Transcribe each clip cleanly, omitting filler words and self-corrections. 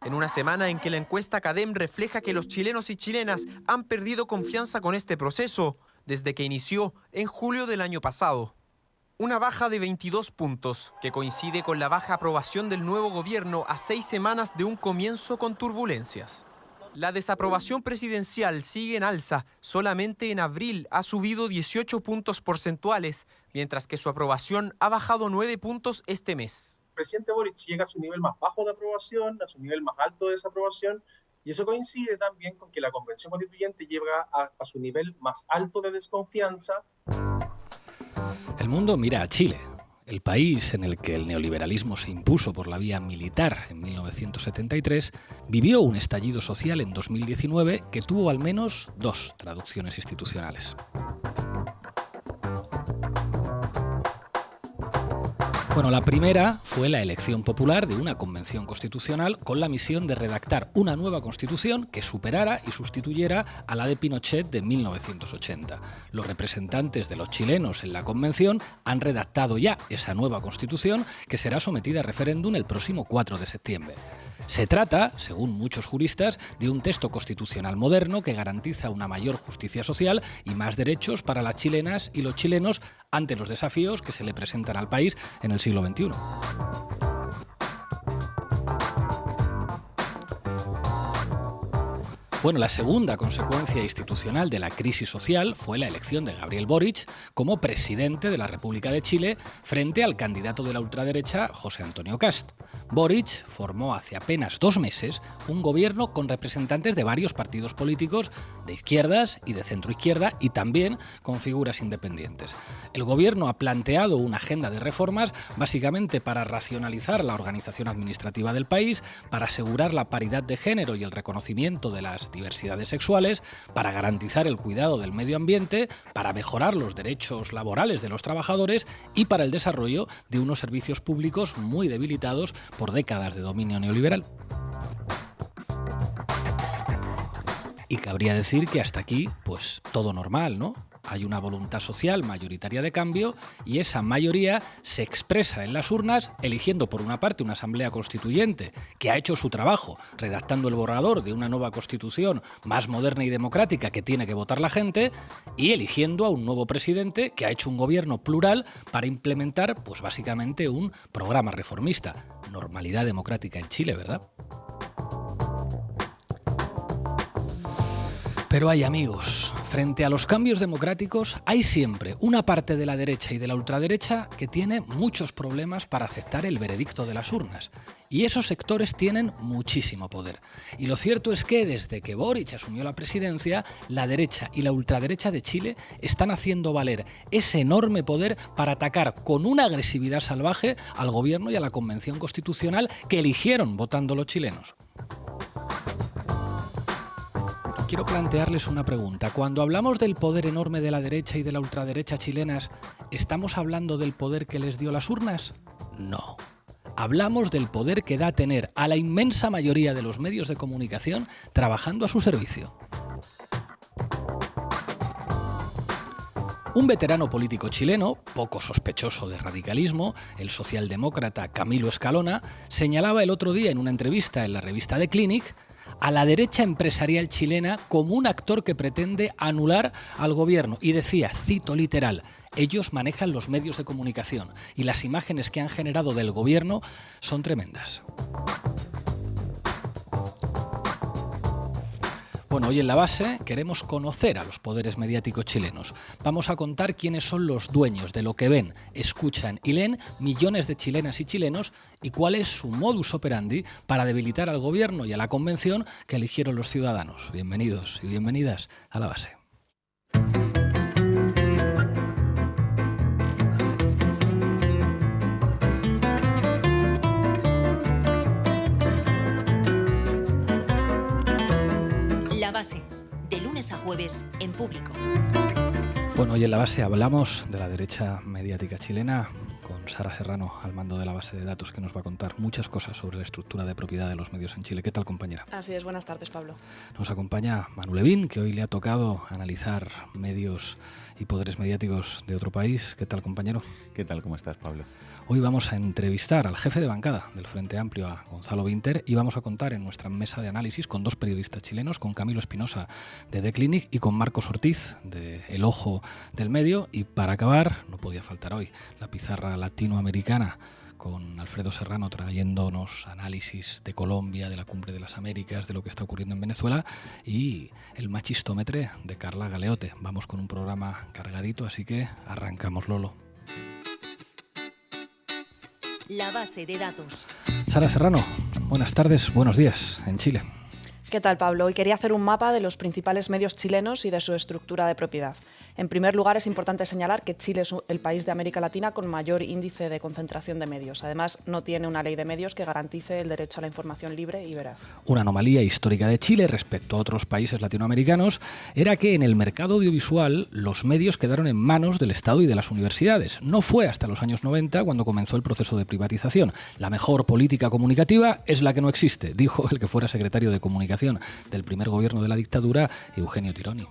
En una semana en que la encuesta CADEM refleja que los chilenos y chilenas han perdido confianza con este proceso desde que inició en julio del año pasado. Una baja de 22 puntos, que coincide con la baja aprobación del nuevo gobierno a 6 semanas de un comienzo con turbulencias. La desaprobación presidencial sigue en alza, solamente en abril ha subido 18 puntos porcentuales, mientras que su aprobación ha bajado 9 puntos este mes. El presidente Boric llega a su nivel más bajo de aprobación, a su nivel más alto de desaprobación, y eso coincide también con que la Convención Constituyente llega a su nivel más alto de desconfianza. El mundo mira a Chile, el país en el que el neoliberalismo se impuso por la vía militar en 1973, vivió un estallido social en 2019 que tuvo al menos dos traducciones institucionales. Bueno, la primera fue la elección popular de una convención constitucional con la misión de redactar una nueva constitución que superara y sustituyera a la de Pinochet de 1980. Los representantes de los chilenos en la convención han redactado ya esa nueva constitución que será sometida a referéndum el próximo 4 de septiembre. Se trata, según muchos juristas, de un texto constitucional moderno que garantiza una mayor justicia social y más derechos para las chilenas y los chilenos ante los desafíos que se le presentan al país en el siglo XXI. Bueno, la segunda consecuencia institucional de la crisis social fue la elección de Gabriel Boric como presidente de la República de Chile frente al candidato de la ultraderecha José Antonio Kast. Boric formó hace apenas 2 meses un gobierno con representantes de varios partidos políticos de izquierdas y de centroizquierda y también con figuras independientes. El gobierno ha planteado una agenda de reformas básicamente para racionalizar la organización administrativa del país, para asegurar la paridad de género y el reconocimiento de las diversidades sexuales, para garantizar el cuidado del medio ambiente, para mejorar los derechos laborales de los trabajadores y para el desarrollo de unos servicios públicos muy debilitados por décadas de dominio neoliberal. Y cabría decir que hasta aquí, pues todo normal, ¿no? Hay una voluntad social mayoritaria de cambio y esa mayoría se expresa en las urnas eligiendo por una parte una asamblea constituyente que ha hecho su trabajo redactando el borrador de una nueva constitución más moderna y democrática que tiene que votar la gente y eligiendo a un nuevo presidente que ha hecho un gobierno plural para implementar pues básicamente un programa reformista. Normalidad democrática en Chile, ¿verdad? Pero hay amigos, frente a los cambios democráticos hay siempre una parte de la derecha y de la ultraderecha que tiene muchos problemas para aceptar el veredicto de las urnas. Y esos sectores tienen muchísimo poder. Y lo cierto es que desde que Boric asumió la presidencia, la derecha y la ultraderecha de Chile están haciendo valer ese enorme poder para atacar con una agresividad salvaje al gobierno y a la Convención Constitucional que eligieron votando los chilenos. Quiero plantearles una pregunta. Cuando hablamos del poder enorme de la derecha y de la ultraderecha chilenas, ¿estamos hablando del poder que les dio las urnas? No. Hablamos del poder que da tener a la inmensa mayoría de los medios de comunicación trabajando a su servicio. Un veterano político chileno, poco sospechoso de radicalismo, el socialdemócrata Camilo Escalona, señalaba el otro día en una entrevista en la revista The Clinic a la derecha empresarial chilena como un actor que pretende anular al gobierno y decía, cito literal, ellos manejan los medios de comunicación y las imágenes que han generado del gobierno son tremendas. Bueno, hoy en La Base queremos conocer a los poderes mediáticos chilenos. Vamos a contar quiénes son los dueños de lo que ven, escuchan y leen millones de chilenas y chilenos y cuál es su modus operandi para debilitar al gobierno y a la convención que eligieron los ciudadanos. Bienvenidos y bienvenidas a La Base. La Base, de lunes a jueves en Público. Bueno, hoy en La Base hablamos de la derecha mediática chilena con Sara Serrano al mando de la base de datos, que nos va a contar muchas cosas sobre la estructura de propiedad de los medios en Chile. ¿Qué tal, compañera? Así es, buenas tardes, Pablo. Nos acompaña Manu Levín, que hoy le ha tocado analizar medios y poderes mediáticos de otro país. ¿Qué tal, compañero? ¿Qué tal? ¿Cómo estás, Pablo? Hoy vamos a entrevistar al jefe de bancada del Frente Amplio, a Gonzalo Vinter, y vamos a contar en nuestra mesa de análisis con dos periodistas chilenos, con Camilo Espinosa de The Clinic y con Marcos Ortiz de El Ojo del Medio. Y para acabar, no podía faltar hoy la pizarra latinoamericana, con Alfredo Serrano trayéndonos análisis de Colombia, de la Cumbre de las Américas, de lo que está ocurriendo en Venezuela, y el machistómetre de Carla Galeote. Vamos con un programa cargadito, así que arrancamos, Lolo. La base de datos. Sara Serrano, buenas tardes, buenos días en Chile. ¿Qué tal, Pablo? Hoy quería hacer un mapa de los principales medios chilenos y de su estructura de propiedad. En primer lugar, es importante señalar que Chile es el país de América Latina con mayor índice de concentración de medios. Además, no tiene una ley de medios que garantice el derecho a la información libre y veraz. Una anomalía histórica de Chile respecto a otros países latinoamericanos era que en el mercado audiovisual los medios quedaron en manos del Estado y de las universidades. No fue hasta los años 90 cuando comenzó el proceso de privatización. La mejor política comunicativa es la que no existe, dijo el que fuera secretario de Comunicación del primer gobierno de la dictadura, Eugenio Tironi.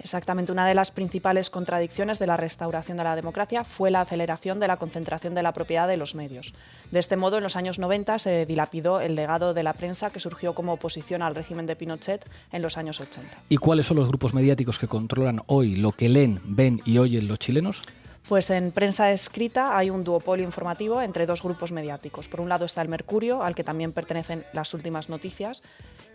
Exactamente, una de las principales contradicciones de la restauración de la democracia fue la aceleración de la concentración de la propiedad de los medios. De este modo, en los años 90 se dilapidó el legado de la prensa que surgió como oposición al régimen de Pinochet en los años 80. ¿Y cuáles son los grupos mediáticos que controlan hoy lo que leen, ven y oyen los chilenos? Pues en prensa escrita hay un duopolio informativo entre dos grupos mediáticos. Por un lado está El Mercurio, al que también pertenecen Las Últimas Noticias.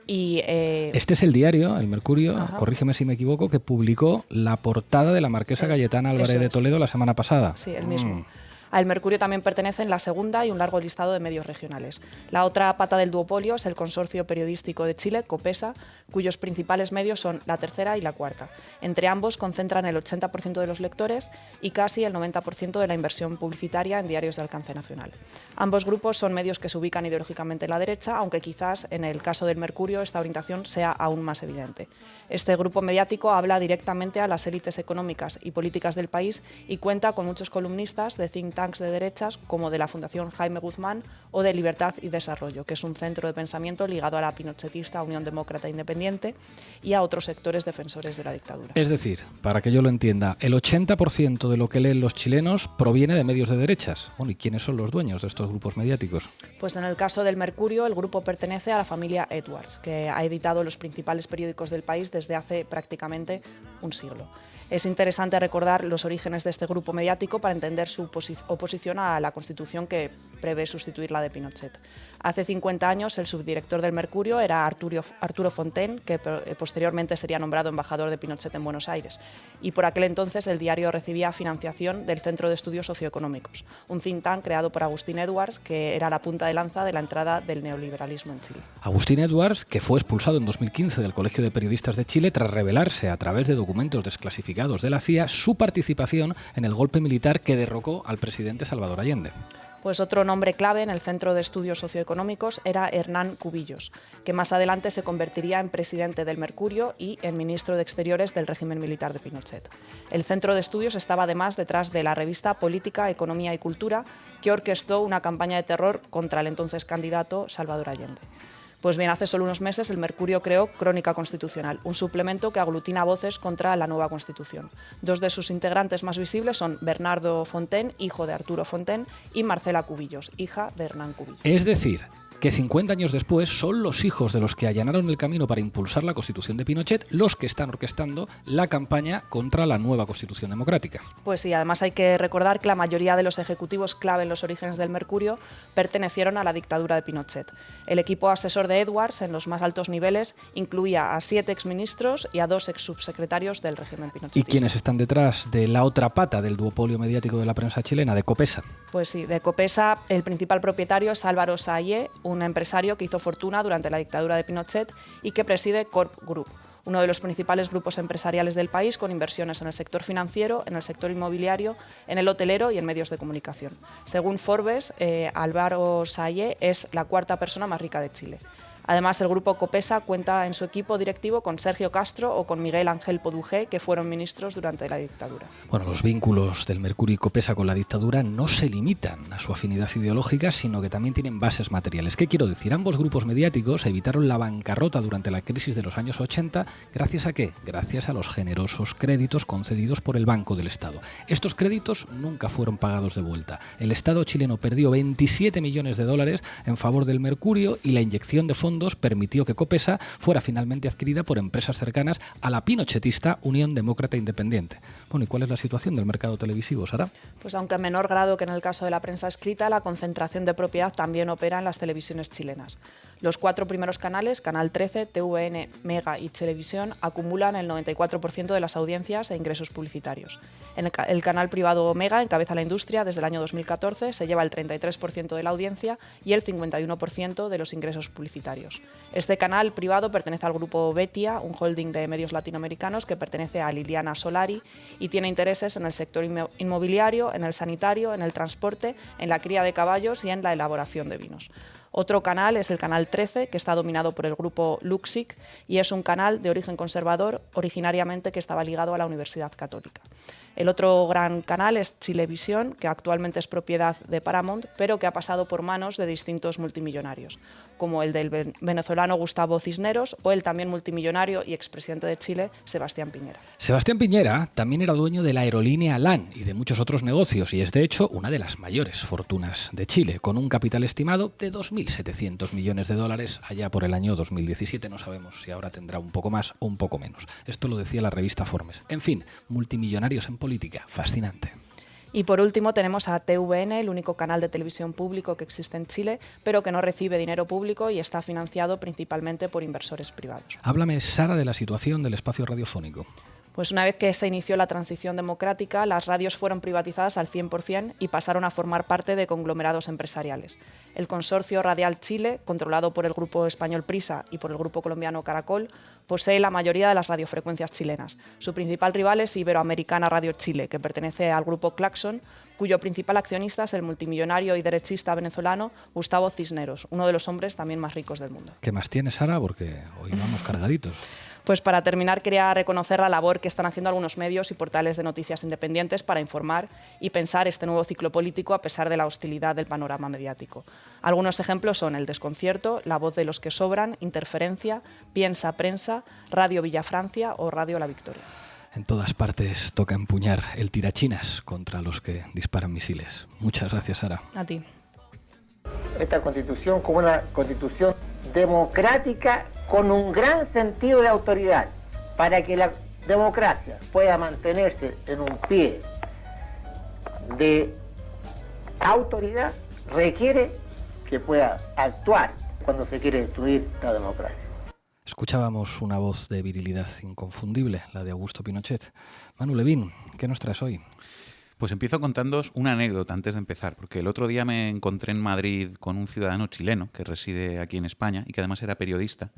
Este es el diario, El Mercurio, Ajá. Corrígeme si me equivoco, que publicó la portada de la marquesa Cayetana Álvarez de Toledo la semana pasada. Sí, el mismo. A El Mercurio también pertenecen La Segunda y un largo listado de medios regionales. La otra pata del duopolio es el Consorcio Periodístico de Chile, COPESA, cuyos principales medios son La Tercera y La Cuarta. Entre ambos concentran el 80% de los lectores y casi el 90% de la inversión publicitaria en diarios de alcance nacional. Ambos grupos son medios que se ubican ideológicamente en la derecha, aunque quizás en el caso del Mercurio esta orientación sea aún más evidente. Este grupo mediático habla directamente a las élites económicas y políticas del país y cuenta con muchos columnistas de think tanks de derechas como de la Fundación Jaime Guzmán o de Libertad y Desarrollo, que es un centro de pensamiento ligado a la pinochetista Unión Demócrata Independiente y a otros sectores defensores de la dictadura. Es decir, para que yo lo entienda, el 80% de lo que leen los chilenos proviene de medios de derechas. Bueno, ¿y quiénes son los dueños de estos grupos mediáticos? Pues en el caso del Mercurio, el grupo pertenece a la familia Edwards, que ha editado los principales periódicos del país desde hace prácticamente un siglo. Es interesante recordar los orígenes de este grupo mediático para entender su oposición a la Constitución que prevé sustituir la de Pinochet. Hace 50 años el subdirector del Mercurio era Arturo Fontaine, que posteriormente sería nombrado embajador de Pinochet en Buenos Aires. Y por aquel entonces el diario recibía financiación del Centro de Estudios Socioeconómicos, un think tank creado por Agustín Edwards, que era la punta de lanza de la entrada del neoliberalismo en Chile. Agustín Edwards, que fue expulsado en 2015 del Colegio de Periodistas de Chile tras revelarse a través de documentos desclasificados de la CIA su participación en el golpe militar que derrocó al presidente Salvador Allende. Pues otro nombre clave en el Centro de Estudios Socioeconómicos era Hernán Cubillos, que más adelante se convertiría en presidente del Mercurio y en ministro de Exteriores del régimen militar de Pinochet. El Centro de Estudios estaba además detrás de la revista Política, Economía y Cultura, que orquestó una campaña de terror contra el entonces candidato Salvador Allende. Pues bien, hace solo unos meses el Mercurio creó Crónica Constitucional, un suplemento que aglutina voces contra la nueva Constitución. Dos de sus integrantes más visibles son Bernardo Fontaine, hijo de Arturo Fontaine, y Marcela Cubillos, hija de Hernán Cubillos. Es decir, que 50 años después son los hijos de los que allanaron el camino para impulsar la Constitución de Pinochet los que están orquestando la campaña contra la nueva Constitución democrática. Pues sí, además hay que recordar que la mayoría de los ejecutivos clave en los orígenes del Mercurio pertenecieron a la dictadura de Pinochet. El equipo asesor de Edwards en los más altos niveles incluía a 7 exministros y a 2 exsubsecretarios del régimen pinochetista. ¿Y quiénes están detrás de la otra pata del duopolio mediático de la prensa chilena, de COPESA? Pues sí, de COPESA el principal propietario es Álvaro Saillé, un empresario que hizo fortuna durante la dictadura de Pinochet y que preside Corp Group, uno de los principales grupos empresariales del país con inversiones en el sector financiero, en el sector inmobiliario, en el hotelero y en medios de comunicación. Según Forbes, Álvaro Saillé es la 4ª persona más rica de Chile. Además, el grupo Copesa cuenta en su equipo directivo con Sergio Castro o con Miguel Ángel Podujé, que fueron ministros durante la dictadura. Bueno, los vínculos del Mercurio y Copesa con la dictadura no se limitan a su afinidad ideológica, sino que también tienen bases materiales. ¿Qué quiero decir? Ambos grupos mediáticos evitaron la bancarrota durante la crisis de los años 80, ¿gracias a qué? Gracias a los generosos créditos concedidos por el Banco del Estado. Estos créditos nunca fueron pagados de vuelta. El Estado chileno perdió 27 millones de dólares en favor del Mercurio y la inyección de fondos permitió que Copesa fuera finalmente adquirida por empresas cercanas a la pinochetista Unión Demócrata Independiente. Bueno, ¿y cuál es la situación del mercado televisivo, Sara? Pues aunque en menor grado que en el caso de la prensa escrita, la concentración de propiedad también opera en las televisiones chilenas. Los 4 primeros canales, Canal 13, TVN, Mega y Televisión, acumulan el 94% de las audiencias e ingresos publicitarios. El canal privado Mega encabeza la industria desde el año 2014, se lleva el 33% de la audiencia y el 51% de los ingresos publicitarios. Este canal privado pertenece al grupo Betia, un holding de medios latinoamericanos que pertenece a Liliana Solari y tiene intereses en el sector inmobiliario, en el sanitario, en el transporte, en la cría de caballos y en la elaboración de vinos. Otro canal es el Canal 13, que está dominado por el grupo Luxic y es un canal de origen conservador, originariamente que estaba ligado a la Universidad Católica. El otro gran canal es Chilevisión, que actualmente es propiedad de Paramount, pero que ha pasado por manos de distintos multimillonarios, como el del venezolano Gustavo Cisneros o el también multimillonario y expresidente de Chile, Sebastián Piñera. Sebastián Piñera también era dueño de la aerolínea LAN y de muchos otros negocios y es de hecho una de las mayores fortunas de Chile, con un capital estimado de 2.700 millones de dólares allá por el año 2017. No sabemos si ahora tendrá un poco más o un poco menos. Esto lo decía la revista Forbes. En fin, multimillonarios en política. Fascinante. Y por último tenemos a TVN, el único canal de televisión público que existe en Chile, pero que no recibe dinero público y está financiado principalmente por inversores privados. Háblame, Sara, de la situación del espacio radiofónico. Pues una vez que se inició la transición democrática, las radios fueron privatizadas al 100% y pasaron a formar parte de conglomerados empresariales. El consorcio Radial Chile, controlado por el grupo español Prisa y por el grupo colombiano Caracol, posee la mayoría de las radiofrecuencias chilenas. Su principal rival es Iberoamericana Radio Chile, que pertenece al grupo Claxon, cuyo principal accionista es el multimillonario y derechista venezolano Gustavo Cisneros, uno de los hombres también más ricos del mundo. ¿Qué más tienes, Sara? Porque hoy vamos cargaditos. Pues para terminar quería reconocer la labor que están haciendo algunos medios y portales de noticias independientes para informar y pensar este nuevo ciclo político a pesar de la hostilidad del panorama mediático. Algunos ejemplos son El Desconcierto, La Voz de los que Sobran, Interferencia, Piensa Prensa, Radio Villafrancia o Radio La Victoria. En todas partes toca empuñar el tirachinas contra los que disparan misiles. Muchas gracias, Sara. A ti. Esta constitución como una constitución democrática con un gran sentido de autoridad, para que la democracia pueda mantenerse en un pie de autoridad, requiere que pueda actuar cuando se quiere destruir la democracia. Escuchábamos una voz de virilidad inconfundible, la de Augusto Pinochet. Manu Levín, ¿qué nos traes hoy? Pues empiezo contándoos una anécdota antes de empezar, porque el otro día me encontré en Madrid con un ciudadano chileno que reside aquí en España y que además era periodista,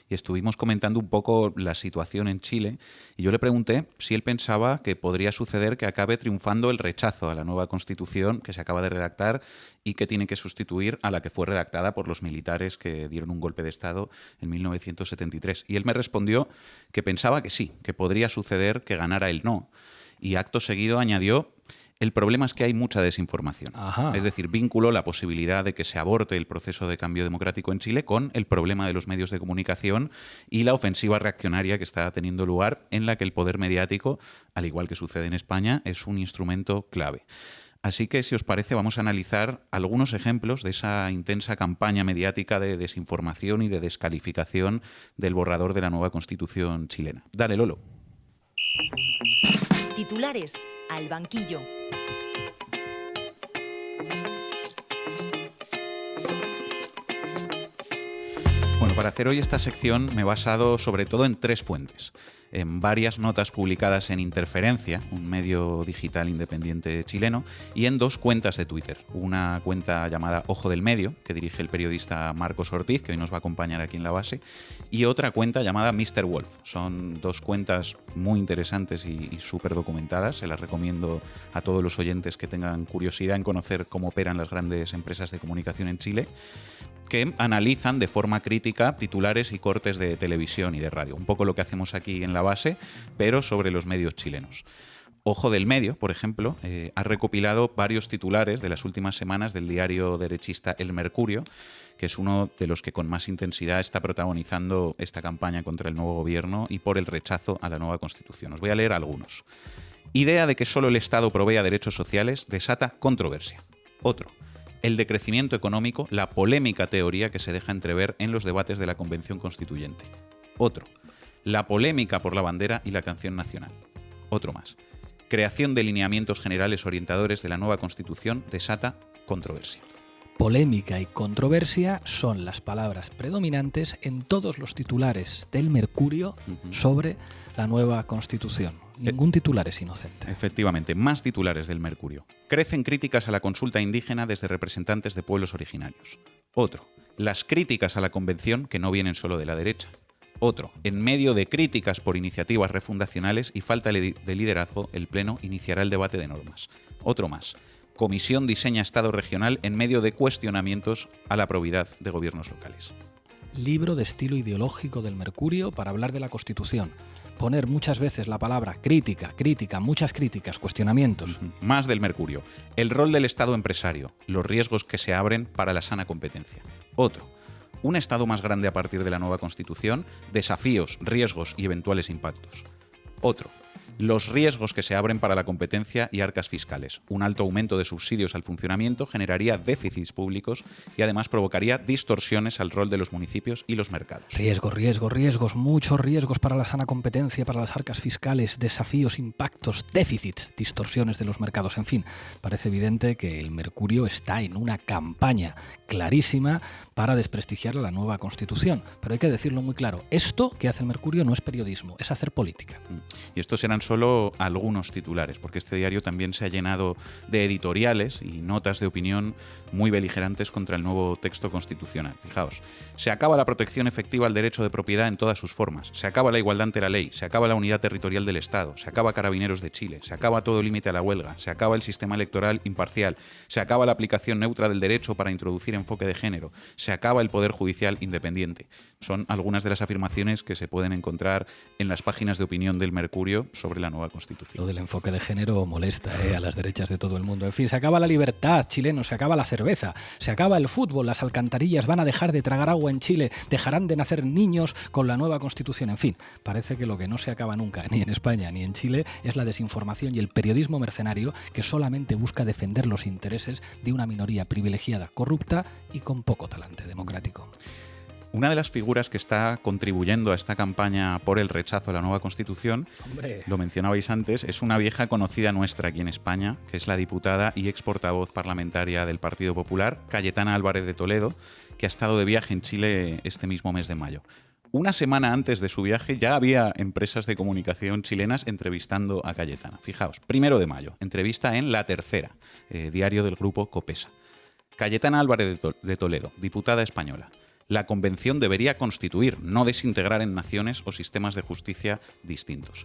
y estuvimos comentando un poco la situación en Chile, y yo le pregunté si él pensaba que podría suceder que acabe triunfando el rechazo a la nueva Constitución que se acaba de redactar y que tiene que sustituir a la que fue redactada por los militares que dieron un golpe de Estado en 1973. Y él me respondió que pensaba que sí, que podría suceder que ganara el no. Y acto seguido añadió: el problema es que hay mucha desinformación. Ajá. Es decir, vinculó la posibilidad de que se aborte el proceso de cambio democrático en Chile con el problema de los medios de comunicación y la ofensiva reaccionaria que está teniendo lugar, en la que el poder mediático, al igual que sucede en España, es un instrumento clave. Así que, si os parece, vamos a analizar algunos ejemplos de esa intensa campaña mediática de desinformación y de descalificación del borrador de la nueva Constitución chilena. Dale, Lolo. Titulares al banquillo. Bueno, para hacer hoy esta sección me he basado sobre todo en 3 fuentes. En varias notas publicadas en Interferencia, un medio digital independiente chileno, y en 2 cuentas de Twitter. Una cuenta llamada Ojo del Medio, que dirige el periodista Marcos Ortiz, que hoy nos va a acompañar aquí en la base, y otra cuenta llamada Mr. Wolf. Son 2 cuentas muy interesantes y súper documentadas. Se las recomiendo a todos los oyentes que tengan curiosidad en conocer cómo operan las grandes empresas de comunicación en Chile. que analizan de forma crítica titulares y cortes de televisión y de radio. Un poco lo que hacemos aquí en La Base, pero sobre los medios chilenos. Ojo del Medio, por ejemplo, ha recopilado varios titulares de las últimas semanas del diario derechista El Mercurio, que es uno de los que con más intensidad está protagonizando esta campaña contra el nuevo gobierno y por el rechazo a la nueva Constitución. Os voy a leer algunos. Idea de que solo el Estado provea derechos sociales desata controversia. Otro. El decrecimiento económico, la polémica teoría que se deja entrever en los debates de la Convención Constituyente. Otro. La polémica por la bandera y la canción nacional. Otro más. Creación de lineamientos generales orientadores de la nueva Constitución desata controversia. Polémica y controversia son las palabras predominantes en todos los titulares del Mercurio sobre la nueva Constitución. Ningún titular es inocente. Efectivamente, más titulares del Mercurio. Crecen críticas a la consulta indígena desde representantes de pueblos originarios. Otro. Las críticas a la Convención que no vienen solo de la derecha. Otro, en medio de críticas por iniciativas refundacionales y falta de liderazgo, el Pleno iniciará el debate de normas. Otro más. Comisión diseña Estado regional en medio de cuestionamientos a la probidad de gobiernos locales. Libro de estilo ideológico del Mercurio para hablar de la Constitución. Poner muchas veces la palabra crítica, muchas críticas, cuestionamientos. Más del Mercurio. El rol del Estado empresario, los riesgos que se abren para la sana competencia. Otro. Un Estado más grande a partir de la nueva Constitución, desafíos, riesgos y eventuales impactos. Otro. Los riesgos que se abren para la competencia y arcas fiscales. Un alto aumento de subsidios al funcionamiento generaría déficits públicos y además provocaría distorsiones al rol de los municipios y los mercados. Riesgos, muchos riesgos para la sana competencia, para las arcas fiscales, desafíos, impactos, déficits, distorsiones de los mercados. En fin, parece evidente que el Mercurio está en una campaña clarísima para desprestigiar la nueva Constitución. Pero hay que decirlo muy claro, esto que hace el Mercurio no es periodismo, es hacer política. Y estos serán solo algunos titulares, porque este diario también se ha llenado de editoriales y notas de opinión muy beligerantes contra el nuevo texto constitucional. Fijaos, se acaba la protección efectiva al derecho de propiedad en todas sus formas, se acaba la igualdad ante la ley, se acaba la unidad territorial del Estado, se acaba Carabineros de Chile, se acaba todo límite a la huelga, se acaba el sistema electoral imparcial, se acaba la aplicación neutra del derecho para introducir enfoque de género, se acaba el Poder Judicial independiente. Son algunas de las afirmaciones que se pueden encontrar en las páginas de opinión del Mercurio sobre la nueva Constitución. Lo del enfoque de género molesta a las derechas de todo el mundo. En fin, se acaba la libertad, chilenos, se acaba la cerveza, se acaba el fútbol, las alcantarillas van a dejar de tragar agua en Chile, dejarán de nacer niños con la nueva Constitución. En fin, parece que lo que no se acaba nunca, ni en España ni en Chile, es la desinformación y el periodismo mercenario que solamente busca defender los intereses de una minoría privilegiada, corrupta y con poco talante democrático. Una de las figuras que está contribuyendo a esta campaña por el rechazo a la nueva Constitución, lo mencionabais antes, es una vieja conocida nuestra aquí en España, que es la diputada y ex portavoz parlamentaria del Partido Popular, Cayetana Álvarez de Toledo, que ha estado de viaje en Chile este mismo mes de mayo. Una semana antes de su viaje ya había empresas de comunicación chilenas entrevistando a Cayetana. Fijaos, 1 de mayo, entrevista en La Tercera, diario del grupo Copesa. Cayetana Álvarez de Toledo, diputada española. La Convención debería constituir, no desintegrar en naciones o sistemas de justicia distintos.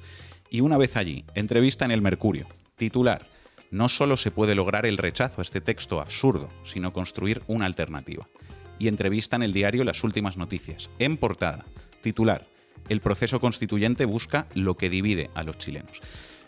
Y una vez allí, entrevista en El Mercurio. Titular: no solo se puede lograr el rechazo a este texto absurdo, sino construir una alternativa. Y entrevista en el diario Las Últimas Noticias. En portada. Titular: el proceso constituyente busca lo que divide a los chilenos.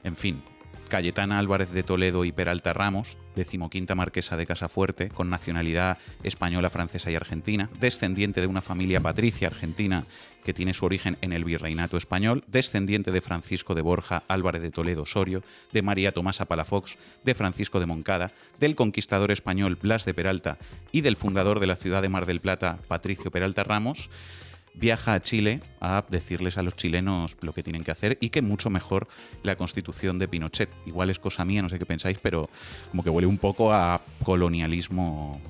En fin, Cayetana Álvarez de Toledo y Peralta Ramos, 15ª marquesa de Casafuerte, con nacionalidad española, francesa y argentina, descendiente de una familia patricia argentina que tiene su origen en el virreinato español, descendiente de Francisco de Borja Álvarez de Toledo Osorio, de María Tomasa Palafox, de Francisco de Moncada, del conquistador español Blas de Peralta y del fundador de la ciudad de Mar del Plata, Patricio Peralta Ramos, viaja a Chile a decirles a los chilenos lo que tienen que hacer y que mucho mejor la Constitución de Pinochet. Igual es cosa mía, no sé qué pensáis, pero como que huele un poco a colonialismo,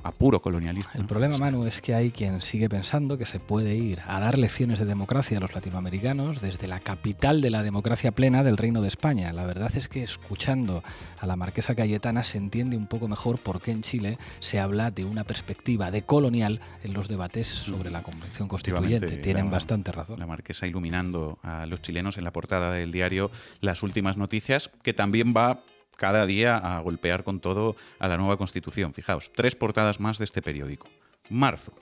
a puro colonialismo. El problema, Manu, es que hay quien sigue pensando que se puede ir a dar lecciones de democracia a los latinoamericanos desde la capital de la democracia plena del Reino de España. La verdad es que escuchando a la marquesa Cayetana se entiende un poco mejor por qué en Chile se habla de una perspectiva de colonial en los debates sobre la Convención Constituyente. Tienen bastante razón. La marquesa iluminando a los chilenos en la portada del diario Las Últimas Noticias, que también va cada día a golpear con todo a la nueva Constitución. Fijaos, 3 portadas más de este periódico. Marzo.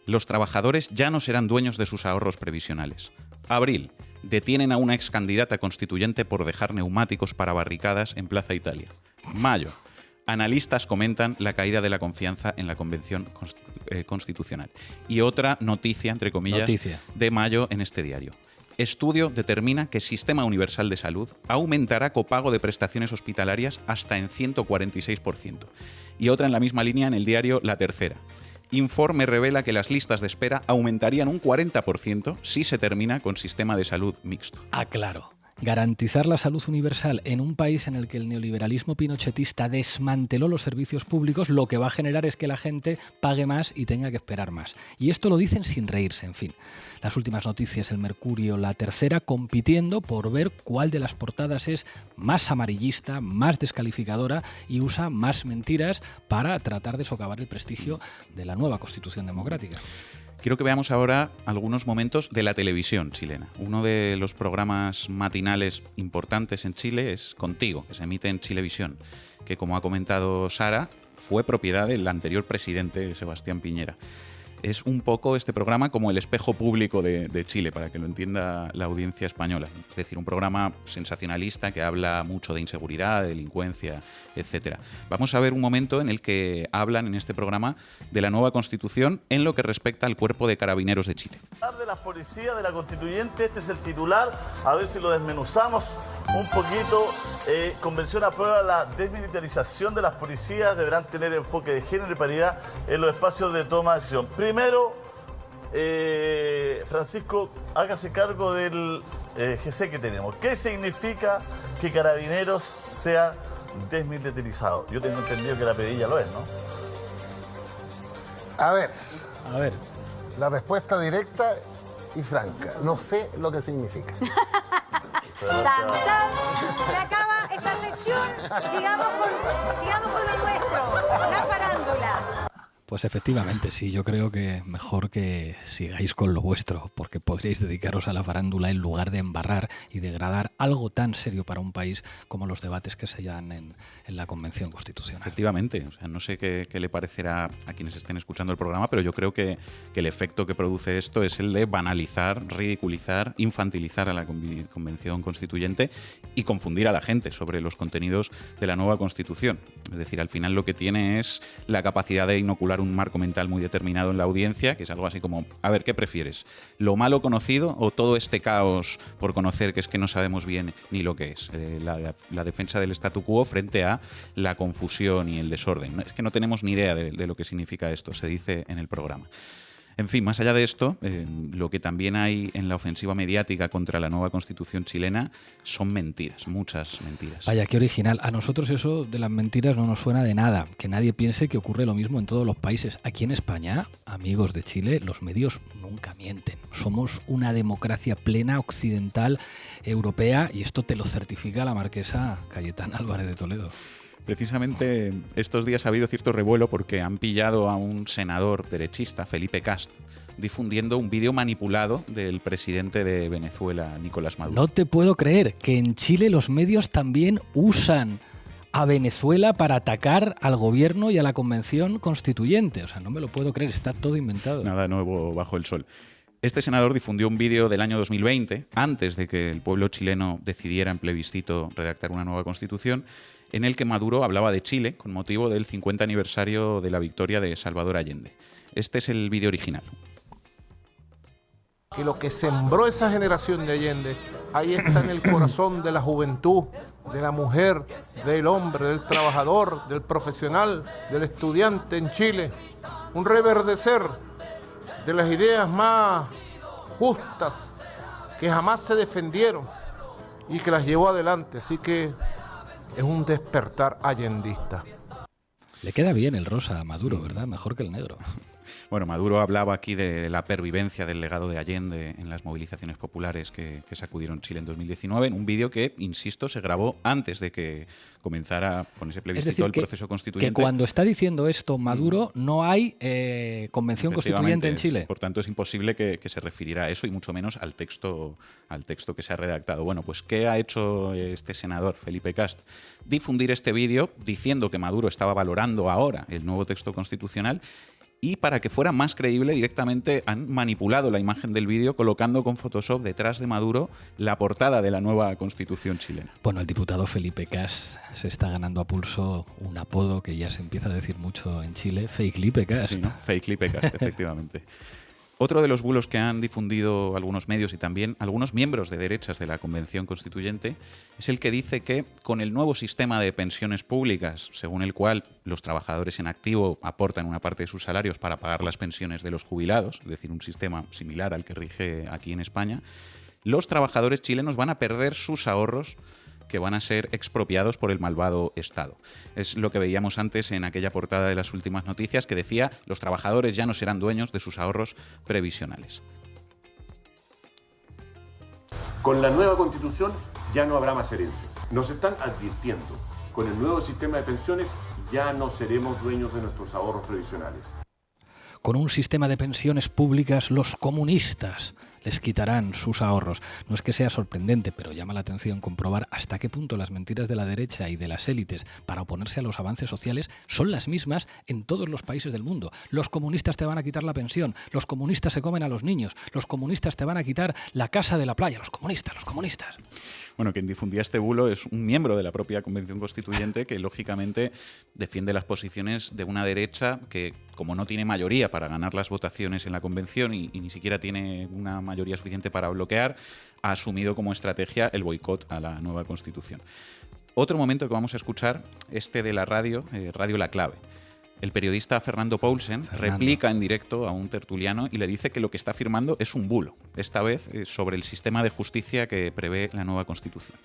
Los trabajadores ya no serán dueños de sus ahorros previsionales. Abril. Detienen a una ex candidata constituyente por dejar neumáticos para barricadas en Plaza Italia. Mayo. Analistas comentan la caída de la confianza en la Convención Constitucional. Y otra noticia, entre comillas, de mayo en este diario. Estudio determina que Sistema Universal de Salud aumentará copago de prestaciones hospitalarias hasta en 146%. Y otra en la misma línea en el diario La Tercera. Informe revela que las listas de espera aumentarían un 40% si se termina con sistema de salud mixto. Ah, claro. Garantizar la salud universal en un país en el que el neoliberalismo pinochetista desmanteló los servicios públicos, lo que va a generar es que la gente pague más y tenga que esperar más. Y esto lo dicen sin reírse, en fin. Las últimas noticias, El Mercurio, La Tercera, compitiendo por ver cuál de las portadas es más amarillista, más descalificadora y usa más mentiras para tratar de socavar el prestigio de la nueva Constitución democrática. Quiero que veamos ahora algunos momentos de la televisión chilena. Uno de los programas matinales importantes en Chile es Contigo, que se emite en Chilevisión, que, como ha comentado Sara, fue propiedad del anterior presidente, Sebastián Piñera. Es un poco este programa como el espejo público de Chile, para que lo entienda la audiencia española. Es decir, un programa sensacionalista que habla mucho de inseguridad, de delincuencia, etc. Vamos a ver un momento en el que hablan en este programa de la nueva Constitución en lo que respecta al Cuerpo de Carabineros de Chile. De las policías de la Constituyente, este es el titular, a ver si lo desmenuzamos un poquito. Convención aprueba la desmilitarización de las policías, deberán tener enfoque de género y paridad en los espacios de toma de decisión. Primero, Francisco, hágase cargo del GC que tenemos. ¿Qué significa que Carabineros sea desmilitarizado? Yo tengo entendido que la pedilla lo es, ¿no? A ver. La respuesta directa y franca. No sé lo que significa. ¡Tan, tan! Se acaba esta sección. Sigamos con lo nuestro. La farándula. Pues efectivamente, sí, yo creo que mejor que sigáis con lo vuestro, porque podríais dedicaros a la farándula en lugar de embarrar y degradar algo tan serio para un país como los debates que se dan en la Convención Constitucional. Efectivamente, o sea, no sé qué le parecerá a quienes estén escuchando el programa, pero yo creo que el efecto que produce esto es el de banalizar, ridiculizar, infantilizar a la Convención Constituyente y confundir a la gente sobre los contenidos de la nueva Constitución. Es decir, al final lo que tiene es la capacidad de inocular un marco mental muy determinado en la audiencia, que es algo así como, a ver, ¿qué prefieres? ¿Lo malo conocido o todo este caos por conocer que es que no sabemos bien ni lo que es? La defensa del statu quo frente a la confusión y el desorden. Es que no tenemos ni idea de lo que significa esto, se dice en el programa. En fin, más allá de esto, lo que también hay en la ofensiva mediática contra la nueva Constitución chilena son mentiras, muchas mentiras. Vaya, qué original. A nosotros eso de las mentiras no nos suena de nada. Que nadie piense que ocurre lo mismo en todos los países. Aquí en España, amigos de Chile, los medios nunca mienten. Somos una democracia plena, occidental, europea, y esto te lo certifica la marquesa Cayetana Álvarez de Toledo. Precisamente estos días ha habido cierto revuelo porque han pillado a un senador derechista, Felipe Kast, difundiendo un vídeo manipulado del presidente de Venezuela, Nicolás Maduro. No te puedo creer que en Chile los medios también usan a Venezuela para atacar al gobierno y a la Convención Constituyente. O sea, no me lo puedo creer, está todo inventado. Nada nuevo bajo el sol. Este senador difundió un vídeo del año 2020, antes de que el pueblo chileno decidiera en plebiscito redactar una nueva constitución, en el que Maduro hablaba de Chile con motivo del 50 aniversario de la victoria de Salvador Allende. Este es el vídeo original. Que lo que sembró esa generación de Allende, ahí está en el corazón de la juventud, de la mujer, del hombre, del trabajador, del profesional, del estudiante en Chile. Un reverdecer de las ideas más justas que jamás se defendieron y que las llevó adelante. Así que es un despertar allendista. Le queda bien el rosa a Maduro, ¿verdad? Mejor que el negro. Bueno, Maduro hablaba aquí de la pervivencia del legado de Allende en las movilizaciones populares que sacudieron Chile en 2019, en un vídeo que, insisto, se grabó antes de que comenzara con ese plebiscito el proceso constituyente. Que cuando está diciendo esto Maduro, no hay convención constituyente en Chile. Por tanto, es imposible que se refiriera a eso y mucho menos al texto que se ha redactado. Bueno, pues ¿qué ha hecho este senador, Felipe Kast? Difundir este vídeo diciendo que Maduro estaba valorando ahora el nuevo texto constitucional y para que fuera más creíble directamente han manipulado la imagen del vídeo colocando con Photoshop detrás de Maduro la portada de la nueva Constitución chilena. Bueno, el diputado Felipe Cast se está ganando a pulso un apodo que ya se empieza a decir mucho en Chile, Fake Cast. Sí, ¿no? Fake Cast, efectivamente. Otro de los bulos que han difundido algunos medios y también algunos miembros de derechas de la Convención Constituyente es el que dice que con el nuevo sistema de pensiones públicas, según el cual los trabajadores en activo aportan una parte de sus salarios para pagar las pensiones de los jubilados, es decir, un sistema similar al que rige aquí en España, los trabajadores chilenos van a perder sus ahorros que van a ser expropiados por el malvado Estado. Es lo que veíamos antes en aquella portada de las últimas noticias que decía: los trabajadores ya no serán dueños de sus ahorros previsionales. Con la nueva Constitución ya no habrá más herencias. Nos están advirtiendo, con el nuevo sistema de pensiones ya no seremos dueños de nuestros ahorros previsionales. Con un sistema de pensiones públicas, los comunistas les quitarán sus ahorros. No es que sea sorprendente, pero llama la atención comprobar hasta qué punto las mentiras de la derecha y de las élites para oponerse a los avances sociales son las mismas en todos los países del mundo. Los comunistas te van a quitar la pensión, los comunistas se comen a los niños, los comunistas te van a quitar la casa de la playa, los comunistas. Bueno, quien difundía este bulo es un miembro de la propia Convención Constituyente que, lógicamente, defiende las posiciones de una derecha que, como no tiene mayoría para ganar las votaciones en la Convención y ni siquiera tiene una mayoría suficiente para bloquear, ha asumido como estrategia el boicot a la nueva Constitución. Otro momento que vamos a escuchar, este de la radio, Radio La Clave. El periodista Fernando Paulsen replica en directo a un tertuliano y le dice que lo que está afirmando es un bulo, esta vez sobre el sistema de justicia que prevé la nueva Constitución.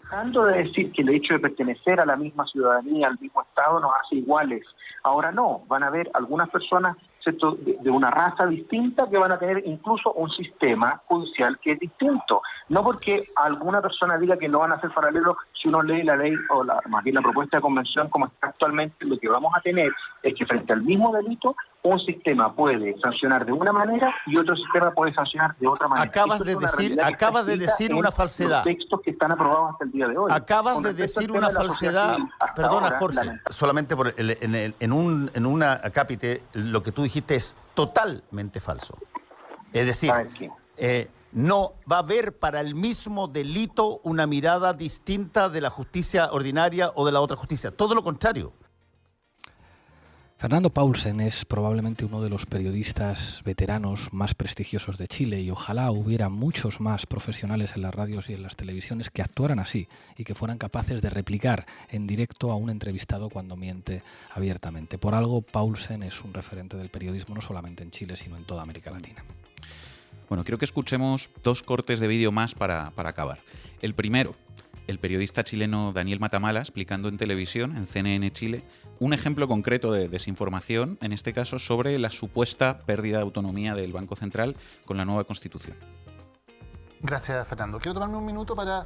Dejando de decir que el hecho de pertenecer a la misma ciudadanía, al mismo Estado, nos hace iguales. Ahora no, van a haber algunas personas, ¿cierto?, de una raza distinta que van a tener incluso un sistema judicial que es distinto. No porque alguna persona diga que no van a ser paralelos, si uno lee la ley o más bien la propuesta de convención como está actualmente, lo que vamos a tener es que frente al mismo delito, un sistema puede sancionar de una manera y otro sistema puede sancionar de otra manera. Acabas de decir una falsedad. Los textos que están aprobados hasta el día de hoy. Acabas de decir una falsedad. Perdona, Jorge. Solamente por en un acápite, lo que tú dijiste es totalmente falso. Es decir, no va a haber para el mismo delito una mirada distinta de la justicia ordinaria o de la otra justicia. Todo lo contrario. Fernando Paulsen es probablemente uno de los periodistas veteranos más prestigiosos de Chile y ojalá hubiera muchos más profesionales en las radios y en las televisiones que actuaran así y que fueran capaces de replicar en directo a un entrevistado cuando miente abiertamente. Por algo, Paulsen es un referente del periodismo no solamente en Chile, sino en toda América Latina. Bueno, quiero que escuchemos dos cortes de vídeo más para acabar. El primero, el periodista chileno Daniel Matamala explicando en televisión, en CNN Chile, un ejemplo concreto de desinformación, en este caso sobre la supuesta pérdida de autonomía del Banco Central con la nueva Constitución. Gracias, Fernando. Quiero tomarme un minuto para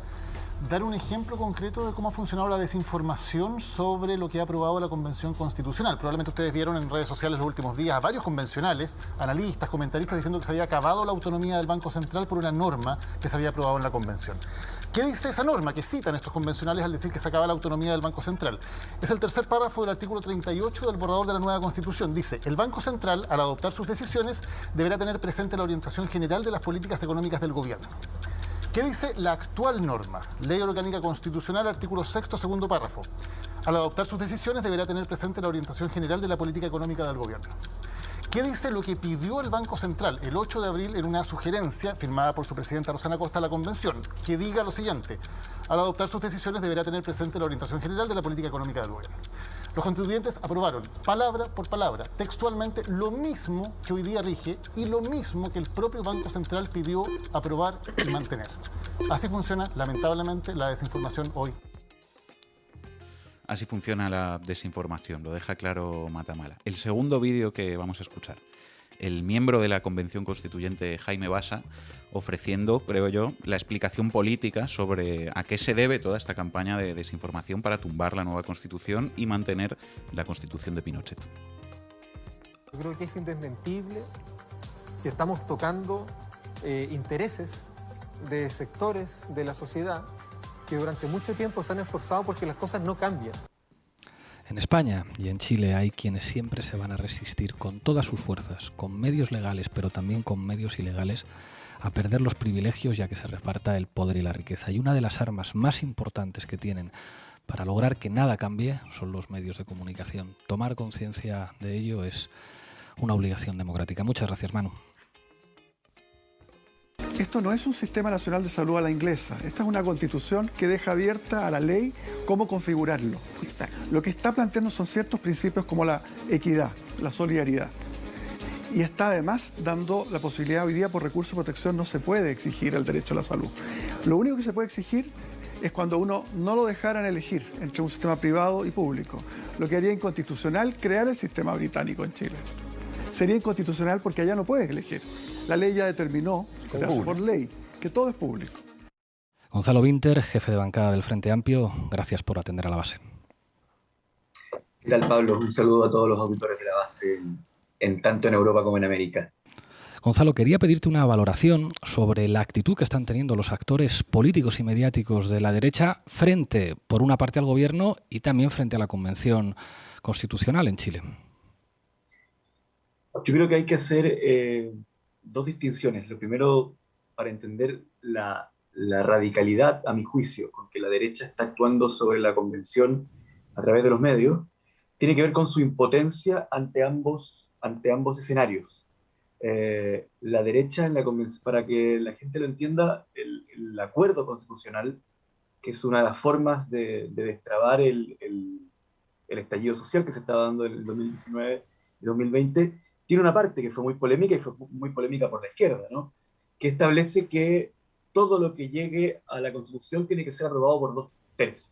dar un ejemplo concreto de cómo ha funcionado la desinformación sobre lo que ha aprobado la Convención Constitucional. Probablemente ustedes vieron en redes sociales los últimos días a varios convencionales, analistas, comentaristas diciendo que se había acabado la autonomía del Banco Central por una norma que se había aprobado en la Convención. ¿Qué dice esa norma que citan estos convencionales al decir que se acaba la autonomía del Banco Central? Es el tercer párrafo del artículo 38 del borrador de la nueva Constitución. Dice: el Banco Central, al adoptar sus decisiones, deberá tener presente la orientación general de las políticas económicas del gobierno. ¿Qué dice la actual norma? Ley Orgánica Constitucional, artículo 6º, segundo párrafo. Al adoptar sus decisiones deberá tener presente la orientación general de la política económica del gobierno. ¿Qué dice lo que pidió el Banco Central el 8 de abril en una sugerencia firmada por su presidenta Rosana Costa a la Convención? Que diga lo siguiente: al adoptar sus decisiones deberá tener presente la orientación general de la política económica del gobierno. Los constituyentes aprobaron palabra por palabra, textualmente, lo mismo que hoy día rige y lo mismo que el propio Banco Central pidió aprobar y mantener. Así funciona, lamentablemente, la desinformación hoy. Así funciona la desinformación, lo deja claro Matamala. El segundo vídeo que vamos a escuchar, el miembro de la Convención Constituyente Jaime Bassa, ofreciendo, creo yo, la explicación política sobre a qué se debe toda esta campaña de desinformación para tumbar la nueva Constitución y mantener la Constitución de Pinochet. Yo creo que es indesmentible que estamos tocando intereses de sectores de la sociedad que durante mucho tiempo se han esforzado porque las cosas no cambian. En España y en Chile hay quienes siempre se van a resistir con todas sus fuerzas, con medios legales, pero también con medios ilegales, a perder los privilegios y a que se reparta el poder y la riqueza. Y una de las armas más importantes que tienen para lograr que nada cambie son los medios de comunicación. Tomar conciencia de ello es una obligación democrática. Muchas gracias, Manu. Esto no es un sistema nacional de salud a la inglesa. Esta es una constitución que deja abierta a la ley cómo configurarlo. Exacto. Lo que está planteando son ciertos principios como la equidad, la solidaridad. Y está además dando la posibilidad hoy día por recurso de protección no se puede exigir el derecho a la salud. Lo único que se puede exigir es cuando uno no lo dejaran elegir entre un sistema privado y público. Lo que haría inconstitucional crear el sistema británico en Chile. Sería inconstitucional porque allá no puedes elegir. La ley ya determinó, por ley, que todo es público. Gonzalo Vinter, jefe de bancada del Frente Amplio, gracias por atender a La Base. ¿Qué tal, Pablo? Un saludo a todos los auditores de La Base, tanto en Europa como en América. Gonzalo, quería pedirte una valoración sobre la actitud que están teniendo los actores políticos y mediáticos de la derecha frente, por una parte, al gobierno y también frente a la Convención Constitucional en Chile. Yo creo que hay que hacer dos distinciones. Lo primero, para entender la radicalidad, a mi juicio, con que la derecha está actuando sobre la Convención a través de los medios, tiene que ver con su impotencia ante ambos escenarios. La derecha en la Convención, para que la gente lo entienda, el acuerdo constitucional, que es una de las formas de destrabar el estallido social que se está dando en el 2019 y 2020, tiene una parte que fue muy polémica y fue muy polémica por la izquierda, ¿no? Que establece que todo lo que llegue a la Constitución tiene que ser aprobado por 2/3.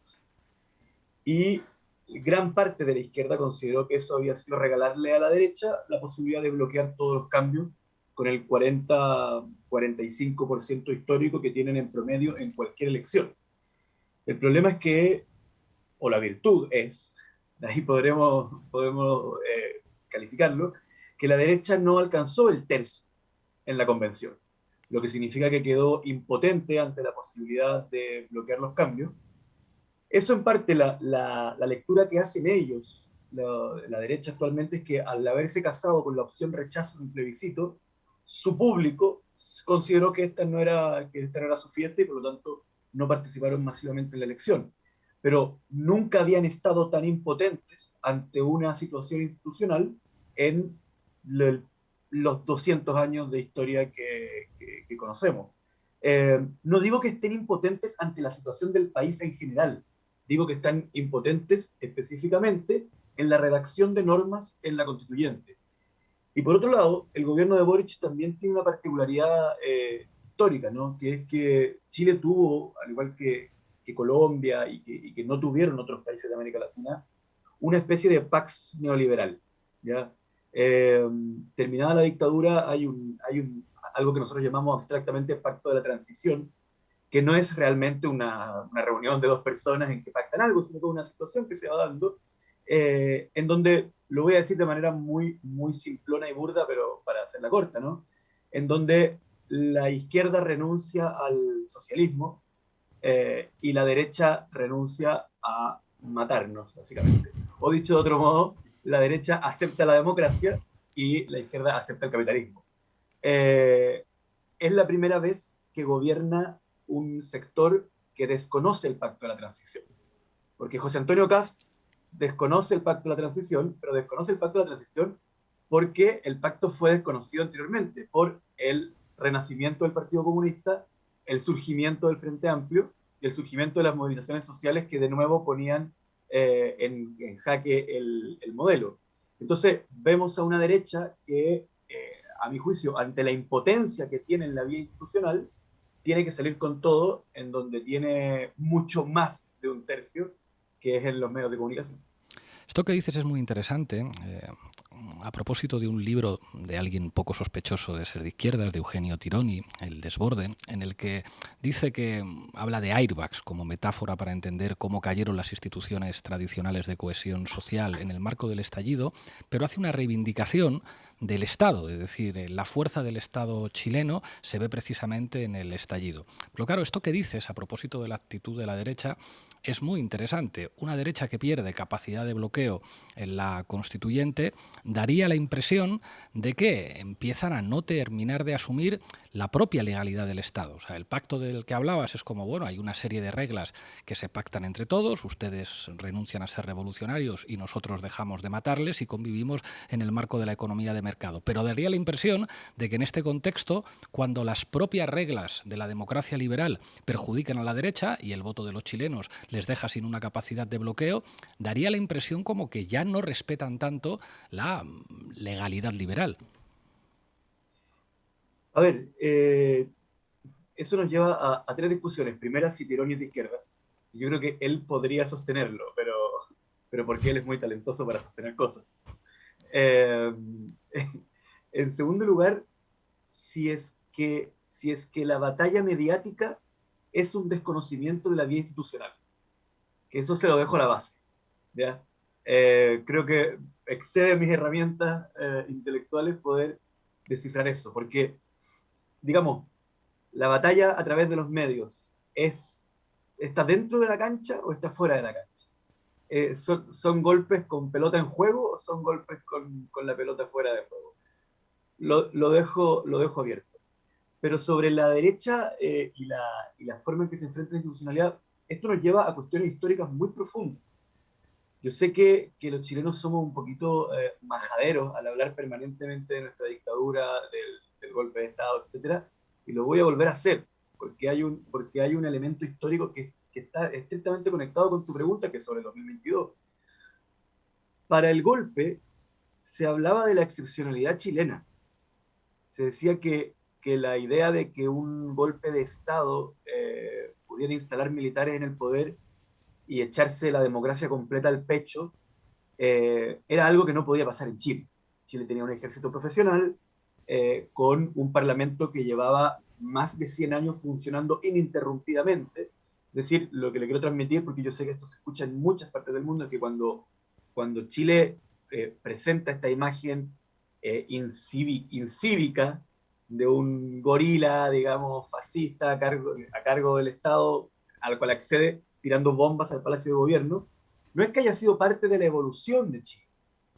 Y gran parte de la izquierda consideró que eso había sido regalarle a la derecha la posibilidad de bloquear todos los cambios con el 40-45% histórico que tienen en promedio en cualquier elección. El problema es que, o la virtud es, de ahí podemos calificarlo, que la derecha no alcanzó el tercio en la convención, lo que significa que quedó impotente ante la posibilidad de bloquear los cambios. Eso en parte la lectura que hacen ellos, la derecha actualmente, es que al haberse casado con la opción rechazo en un plebiscito, su público consideró que esta no era su fiesta y por lo tanto no participaron masivamente en la elección. Pero nunca habían estado tan impotentes ante una situación institucional en los 200 años de historia que conocemos. No digo que estén impotentes ante la situación del país en general, digo que están impotentes específicamente en la redacción de normas en la constituyente. Y por otro lado, el gobierno de Boric también tiene una particularidad histórica, ¿no? Que es que Chile tuvo, al igual que Colombia y que no tuvieron otros países de América Latina, una especie de pax neoliberal, ¿ya? Terminada la dictadura hay algo que nosotros llamamos abstractamente pacto de la transición, que no es realmente una reunión de dos personas en que pactan algo, sino que es una situación que se va dando, en donde, lo voy a decir de manera muy, muy simplona y burda, pero para hacerla corta, ¿no? En donde la izquierda renuncia al socialismo y la derecha renuncia a matarnos, básicamente. O dicho de otro modo, la derecha acepta la democracia y la izquierda acepta el capitalismo. Es la primera vez que gobierna un sector que desconoce el pacto de la transición. Porque José Antonio Kast desconoce el pacto de la transición, pero desconoce el pacto de la transición porque el pacto fue desconocido anteriormente por el renacimiento del Partido Comunista, el surgimiento del Frente Amplio y el surgimiento de las movilizaciones sociales que de nuevo ponían en jaque el modelo. Entonces vemos a una derecha que, a mi juicio, ante la impotencia que tiene en la vía institucional, tiene que salir con todo, en donde tiene mucho más de un tercio, que es en los medios de comunicación. Esto que dices es muy interesante. A propósito de un libro de alguien poco sospechoso de ser de izquierdas, de Eugenio Tironi, El desborde, en el que dice que habla de airbags como metáfora para entender cómo cayeron las instituciones tradicionales de cohesión social en el marco del estallido, pero hace una reivindicación del Estado, es decir, la fuerza del Estado chileno se ve precisamente en el estallido. Pero claro, esto que dices a propósito de la actitud de la derecha es muy interesante. Una derecha que pierde capacidad de bloqueo en la constituyente daría la impresión de que empiezan a no terminar de asumir la propia legalidad del Estado. O sea, el pacto del que hablabas es como, bueno, hay una serie de reglas que se pactan entre todos, ustedes renuncian a ser revolucionarios y nosotros dejamos de matarles y convivimos en el marco de la economía de mercado. Pero daría la impresión de que en este contexto, cuando las propias reglas de la democracia liberal perjudican a la derecha y el voto de los chilenos les deja sin una capacidad de bloqueo, daría la impresión como que ya no respetan tanto la legalidad liberal. A ver, eso nos lleva a tres discusiones. Primera, si Tironi es de izquierda. Yo creo que él podría sostenerlo, pero porque él es muy talentoso para sostener cosas. En segundo lugar, si es que la batalla mediática es un desconocimiento de la vía institucional. Que eso se lo dejo a la base. ¿Ya? Creo que excede mis herramientas intelectuales poder descifrar eso, porque, digamos, la batalla a través de los medios ¿está dentro de la cancha o está fuera de la cancha? ¿Son golpes con pelota en juego o son golpes con la pelota fuera de juego? Lo dejo abierto. Pero sobre la derecha y la forma en que se enfrenta la institucionalidad, esto nos lleva a cuestiones históricas muy profundas. Yo sé que los chilenos somos un poquito majaderos al hablar permanentemente de nuestra dictadura, del golpe de Estado, etcétera, y lo voy a volver a hacer, porque hay un elemento histórico que está estrictamente conectado con tu pregunta, que es sobre el 2022. Para el golpe se hablaba de la excepcionalidad chilena. Se decía que la idea de que un golpe de Estado pudiera instalar militares en el poder y echarse la democracia completa al pecho era algo que no podía pasar en Chile. Chile tenía un ejército profesional con un parlamento que llevaba más de 100 años funcionando ininterrumpidamente. Es decir, lo que le quiero transmitir, porque yo sé que esto se escucha en muchas partes del mundo, es que cuando Chile presenta esta imagen incívica de un gorila, digamos, fascista a cargo del Estado, al cual accede tirando bombas al Palacio de Gobierno, no es que haya sido parte de la evolución de Chile,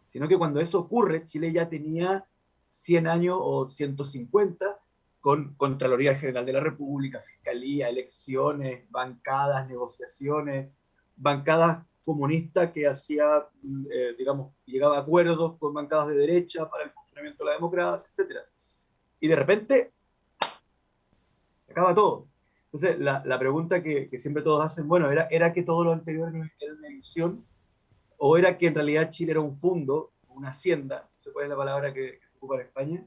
sino que cuando eso ocurre, Chile ya tenía 100 años o 150 con Contraloría General de la República, Fiscalía, elecciones, bancadas, negociaciones, bancadas comunistas que hacía, llegaba a acuerdos con bancadas de derecha para el funcionamiento de la democracia, etc. Y de repente, se acaba todo. Entonces, la pregunta que siempre todos hacen, bueno, ¿era que todo lo anterior era una ilusión? ¿O era que en realidad Chile era un fondo, una hacienda, no sé cuál es la palabra que se ocupa en España?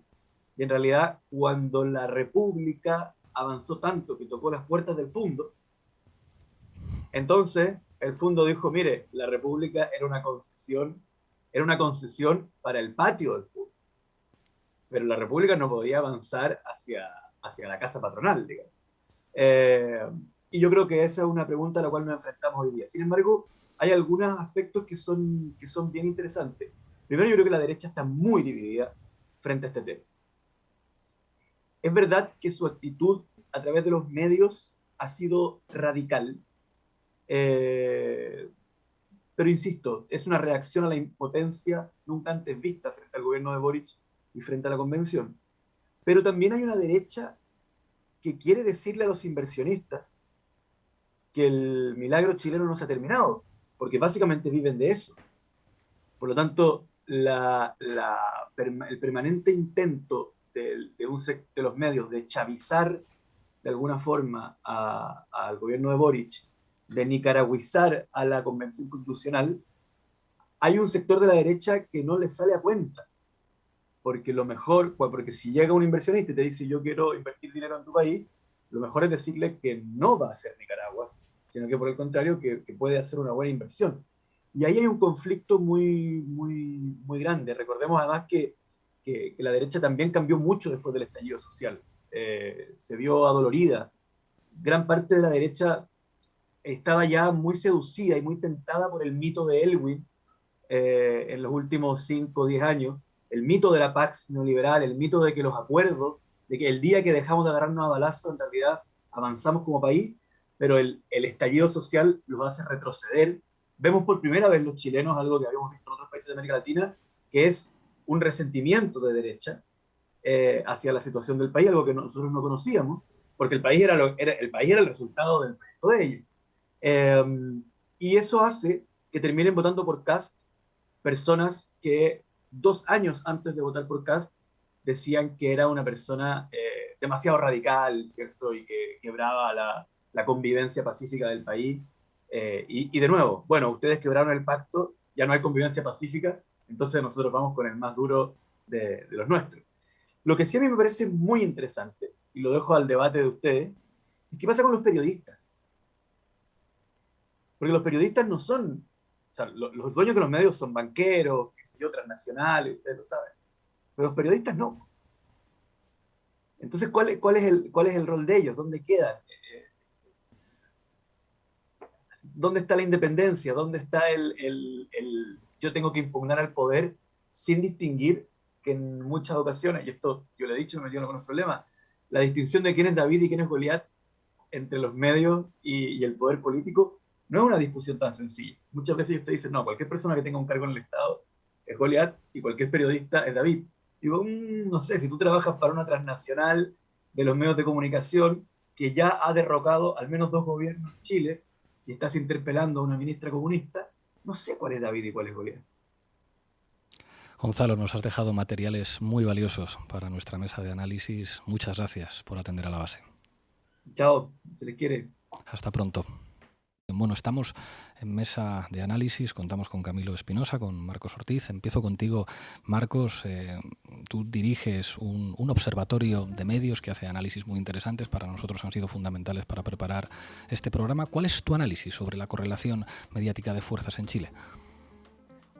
Y en realidad, cuando la República avanzó tanto que tocó las puertas del fondo, entonces el fondo dijo, mire, la República era una concesión para el patio del fondo. Pero la República no podía avanzar hacia la casa patronal, digamos. Y yo creo que esa es una pregunta a la cual nos enfrentamos hoy día. Sin embargo, hay algunos aspectos que son bien interesantes. Primero, yo creo que la derecha está muy dividida frente a este tema. Es verdad que su actitud a través de los medios ha sido radical, pero insisto, es una reacción a la impotencia nunca antes vista frente al gobierno de Boric y frente a la convención. Pero también hay una derecha que quiere decirle a los inversionistas que el milagro chileno no se ha terminado, porque básicamente viven de eso. Por lo tanto, el permanente intento de los medios de chavizar de alguna forma al gobierno de Boric, de nicaragüizar a la Convención Constitucional, hay un sector de la derecha que no le sale a cuenta. Porque porque si llega un inversionista y te dice yo quiero invertir dinero en tu país, lo mejor es decirle que no va a ser Nicaragua, sino que por el contrario, que puede hacer una buena inversión. Y ahí hay un conflicto muy, muy, muy grande. Recordemos además que la derecha también cambió mucho después del estallido social. Se vio adolorida. Gran parte de la derecha estaba ya muy seducida y muy tentada por el mito de Elwin en los últimos 5 o 10 años, el mito de la Pax neoliberal, el mito de que los acuerdos, de que el día que dejamos de agarrarnos a balazos, en realidad avanzamos como país, pero el estallido social los hace retroceder. Vemos por primera vez los chilenos algo que habíamos visto en otros países de América Latina, que es un resentimiento de derecha hacia la situación del país, algo que nosotros no conocíamos, porque el país era el resultado del proyecto de ellos. Y eso hace que terminen votando por Kast personas que 2 años antes de votar por Kast decían que era una persona demasiado radical, ¿cierto? Y que quebraba la convivencia pacífica del país. Y de nuevo, bueno, ustedes quebraron el pacto, ya no hay convivencia pacífica, entonces nosotros vamos con el más duro de los nuestros. Lo que sí a mí me parece muy interesante, y lo dejo al debate de ustedes, es qué pasa con los periodistas. Porque los periodistas no son, o sea, los dueños de los medios son banqueros, qué sé yo, transnacionales, ustedes lo saben, pero los periodistas no. Entonces, ¿cuál es el rol de ellos? ¿Dónde quedan? ¿Dónde está la independencia? ¿Dónde está yo tengo que impugnar al poder sin distinguir que en muchas ocasiones, y esto yo le he dicho y me metí en algunos problemas, la distinción de quién es David y quién es Goliat entre los medios y el poder político no es una discusión tan sencilla. Muchas veces usted dice, no, cualquier persona que tenga un cargo en el Estado es Goliat y cualquier periodista es David. Digo, no sé, si tú trabajas para una transnacional de los medios de comunicación que ya ha derrocado al menos 2 gobiernos en Chile y estás interpelando a una ministra comunista, no sé cuál es David y cuál es Goliat. Gonzalo, nos has dejado materiales muy valiosos para nuestra mesa de análisis. Muchas gracias por atender a La Base. Chao, se les quiere. Hasta pronto. Bueno, estamos en mesa de análisis, contamos con Camilo Espinosa, con Marcos Ortiz. Empiezo contigo, Marcos. Tú diriges un observatorio de medios que hace análisis muy interesantes. Para nosotros han sido fundamentales para preparar este programa. ¿Cuál es tu análisis sobre la correlación mediática de fuerzas en Chile?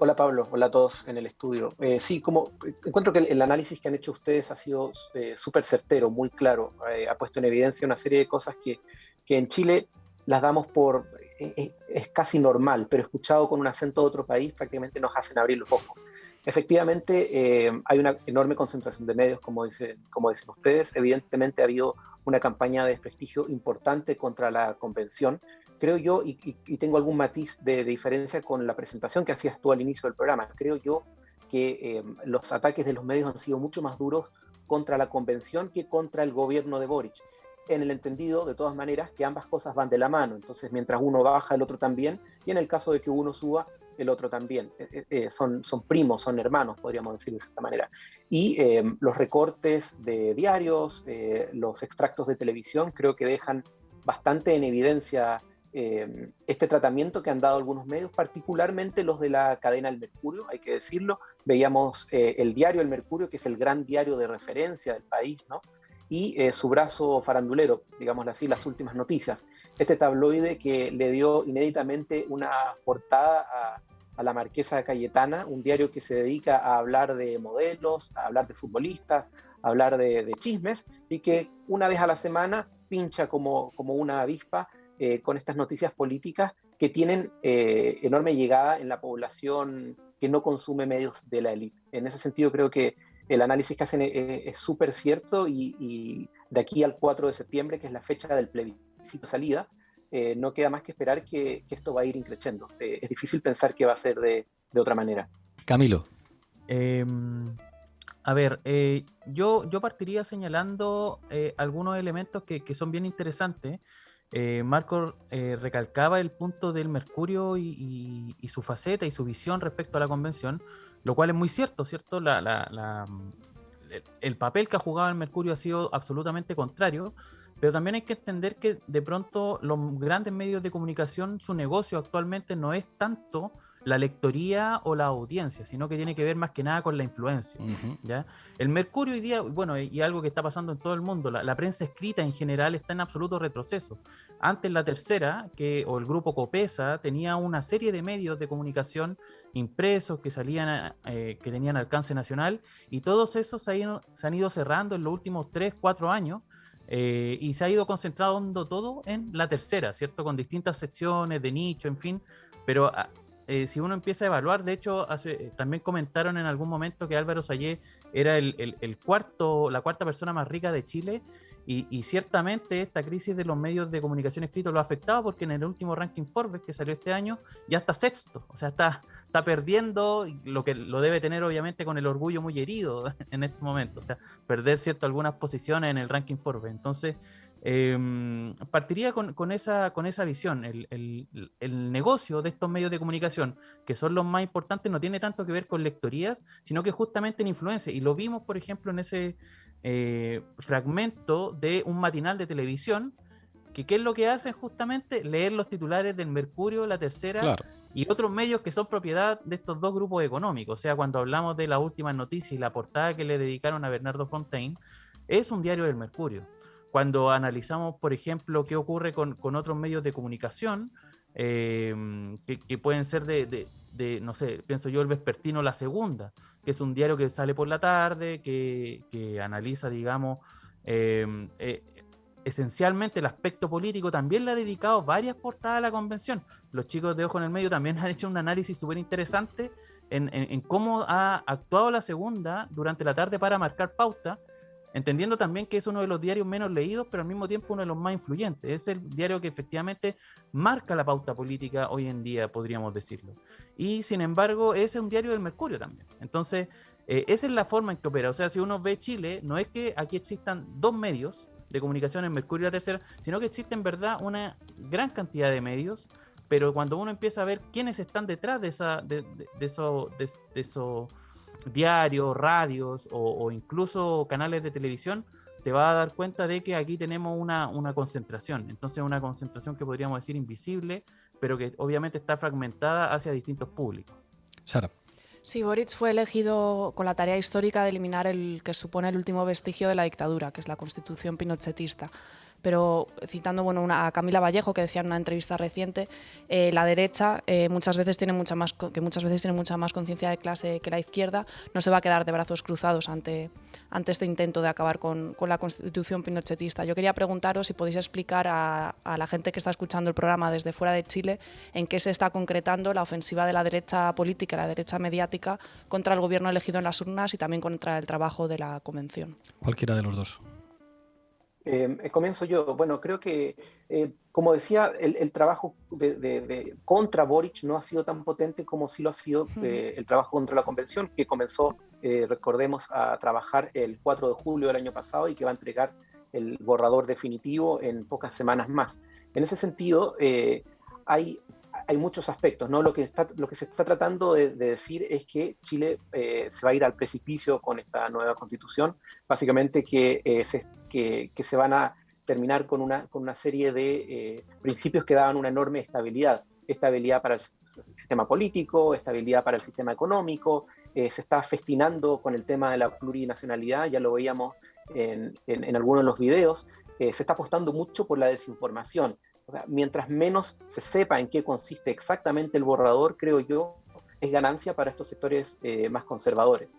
Hola Pablo, hola a todos en el estudio. Sí, como encuentro que el análisis que han hecho ustedes ha sido súper certero, muy claro. Ha puesto en evidencia una serie de cosas que en Chile las damos por, es casi normal, pero escuchado con un acento de otro país prácticamente nos hacen abrir los ojos. Efectivamente, hay una enorme concentración de medios, como dicen ustedes. Evidentemente ha habido una campaña de desprestigio importante contra la convención. Creo yo, y tengo algún matiz de diferencia con la presentación que hacías tú al inicio del programa, creo yo que los ataques de los medios han sido mucho más duros contra la convención que contra el gobierno de Boric, en el entendido, de todas maneras, que ambas cosas van de la mano. Entonces, mientras uno baja, el otro también, y en el caso de que uno suba, el otro también. Son primos, son hermanos, podríamos decir de esta manera. Y los recortes de diarios, los extractos de televisión, creo que dejan bastante en evidencia este tratamiento que han dado algunos medios, particularmente los de la cadena El Mercurio, hay que decirlo. Veíamos el diario El Mercurio, que es el gran diario de referencia del país, ¿no? Y su brazo farandulero, digámoslo así, Las Últimas Noticias. Este tabloide que le dio inéditamente una portada a la Marquesa Cayetana, un diario que se dedica a hablar de modelos, a hablar de futbolistas, a hablar de chismes, y que una vez a la semana pincha como una avispa con estas noticias políticas que tienen enorme llegada en la población que no consume medios de la élite. En ese sentido creo que el análisis que hacen es súper cierto, y de aquí al 4 de septiembre, que es la fecha del plebiscito de salida, no queda más que esperar que esto va a ir increciendo. Es difícil pensar que va a ser de otra manera. Camilo. A ver, yo partiría señalando algunos elementos que son bien interesantes. Marco recalcaba el punto del Mercurio y su faceta y su visión respecto a la convención, lo cual es muy cierto, ¿cierto? El papel que ha jugado el Mercurio ha sido absolutamente contrario, pero también hay que entender que de pronto los grandes medios de comunicación, su negocio actualmente no es tanto la lectoría o la audiencia, sino que tiene que ver más que nada con la influencia. ¿Ya? El Mercurio hoy día, bueno, y algo que está pasando en todo el mundo, la prensa escrita en general está en absoluto retroceso. Antes la Tercera, o el grupo Copesa, tenía una serie de medios de comunicación impresos que salían, que tenían alcance nacional, y todos esos se han ido cerrando en los últimos 3, 4 años, y se ha ido concentrando todo en la Tercera, ¿cierto? Con distintas secciones de nicho, en fin, pero si uno empieza a evaluar, de hecho, también comentaron en algún momento que Álvaro Sayé era la cuarta persona más rica de Chile, y ciertamente esta crisis de los medios de comunicación escritos lo ha afectado, porque en el último ranking Forbes que salió este año ya está sexto, o sea, está perdiendo, lo que lo debe tener obviamente con el orgullo muy herido en este momento, o sea, perder algunas posiciones en el ranking Forbes. Entonces, partiría con esa visión. El negocio de estos medios de comunicación, que son los más importantes, no tiene tanto que ver con lectorías, sino que justamente en influencia, y lo vimos por ejemplo en ese fragmento de un matinal de televisión, que ¿qué es lo que hacen? Justamente leer los titulares del Mercurio, La Tercera, claro, y otros medios que son propiedad de estos dos grupos económicos. O sea, cuando hablamos de las últimas noticias y la portada que le dedicaron a Bernardo Fontaine, es un diario del Mercurio. Cuando analizamos, por ejemplo, qué ocurre con otros medios de comunicación, que pueden ser no sé, pienso yo, el vespertino La Segunda, que es un diario que sale por la tarde, que analiza, digamos, esencialmente el aspecto político. También le ha dedicado varias portadas a la convención. Los chicos de Ojo en el Medio también han hecho un análisis súper interesante en cómo ha actuado La Segunda durante la tarde para marcar pauta, entendiendo también que es uno de los diarios menos leídos, pero al mismo tiempo uno de los más influyentes. Es el diario que efectivamente marca la pauta política hoy en día, podríamos decirlo. Y sin embargo, ese es un diario del Mercurio también. Entonces, esa es la forma en que opera. O sea, si uno ve Chile, no es que aquí existan dos medios de comunicación, el Mercurio y La Tercera, sino que existe en verdad una gran cantidad de medios, pero cuando uno empieza a ver quiénes están detrás de esos diarios, radios o incluso canales de televisión, te vas a dar cuenta de que aquí tenemos una concentración. Entonces, una concentración que podríamos decir invisible, pero que obviamente está fragmentada hacia distintos públicos. Sara. Sí, Boric fue elegido con la tarea histórica de eliminar el que supone el último vestigio de la dictadura, que es la Constitución pinochetista. Pero citando a Camila Vallejo, que decía en una entrevista reciente, la derecha muchas veces tiene mucha más conciencia de clase que la izquierda, no se va a quedar de brazos cruzados ante este intento de acabar con la Constitución pinochetista. Yo quería preguntaros si podéis explicar a la gente que está escuchando el programa desde fuera de Chile en qué se está concretando la ofensiva de la derecha política, la derecha mediática, contra el gobierno elegido en las urnas y también contra el trabajo de la convención. Cualquiera de los dos. Comienzo yo. Bueno, creo que, como decía, el trabajo contra Boric no ha sido tan potente como sí lo ha sido el trabajo contra la convención, que comenzó, recordemos, a trabajar el 4 de julio del año pasado y que va a entregar el borrador definitivo en pocas semanas más. En ese sentido, hay muchos aspectos, ¿no? Lo que se está tratando de decir es que Chile se va a ir al precipicio con esta nueva constitución, básicamente que se van a terminar con una serie de principios que daban una enorme estabilidad para el sistema político, estabilidad para el sistema económico. Se está festinando con el tema de la plurinacionalidad, ya lo veíamos en algunos de los videos. Se está apostando mucho por la desinformación. O sea, mientras menos se sepa en qué consiste exactamente el borrador, creo yo, es ganancia para estos sectores más conservadores.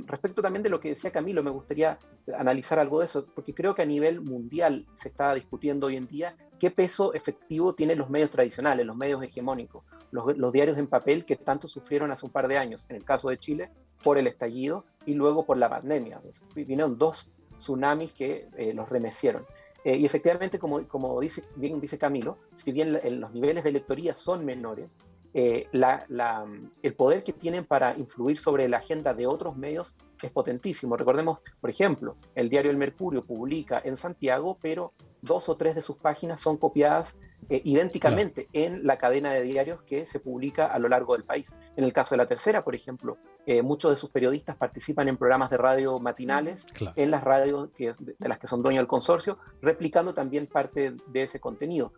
Respecto también de lo que decía Camilo, me gustaría analizar algo de eso, porque creo que a nivel mundial se está discutiendo hoy en día qué peso efectivo tienen los medios tradicionales, los medios hegemónicos, los diarios en papel que tanto sufrieron hace un par de años, en el caso de Chile, por el estallido y luego por la pandemia. Vinieron dos tsunamis que los remecieron. Y efectivamente, como bien dice Camilo, si bien los niveles de lectoría son menores, el poder que tienen para influir sobre la agenda de otros medios es potentísimo. Recordemos, por ejemplo, el diario El Mercurio publica en Santiago, pero 2 o 3 de sus páginas son copiadas idénticamente en la cadena de diarios que se publica a lo largo del país. En el caso de La Tercera, por ejemplo, muchos de sus periodistas participan en programas de radio matinales, en las radios de las que son dueños del consorcio, replicando también parte de ese contenido.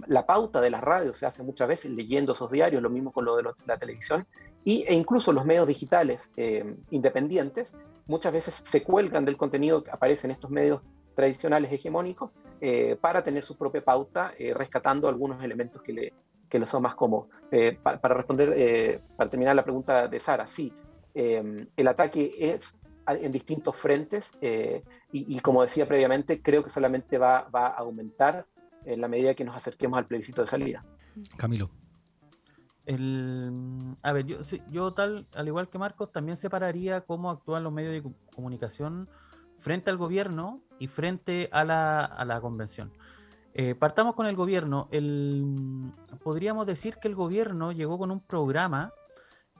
La pauta de las radios se hace muchas veces leyendo esos diarios, lo mismo con lo de la televisión, e incluso los medios digitales independientes muchas veces se cuelgan del contenido que aparece en estos medios tradicionales hegemónicos para tener su propia pauta, rescatando algunos elementos que le son más cómodos. Para responder, para terminar la pregunta de Sara, sí, el ataque es en distintos frentes y como decía previamente, creo que solamente va a aumentar en la medida que nos acerquemos al plebiscito de salida. Camilo. A ver, yo al igual que Marcos, también separaría cómo actúan los medios de comunicación frente al gobierno y frente a la convención. Partamos con el gobierno. Podríamos decir que el gobierno llegó con un programa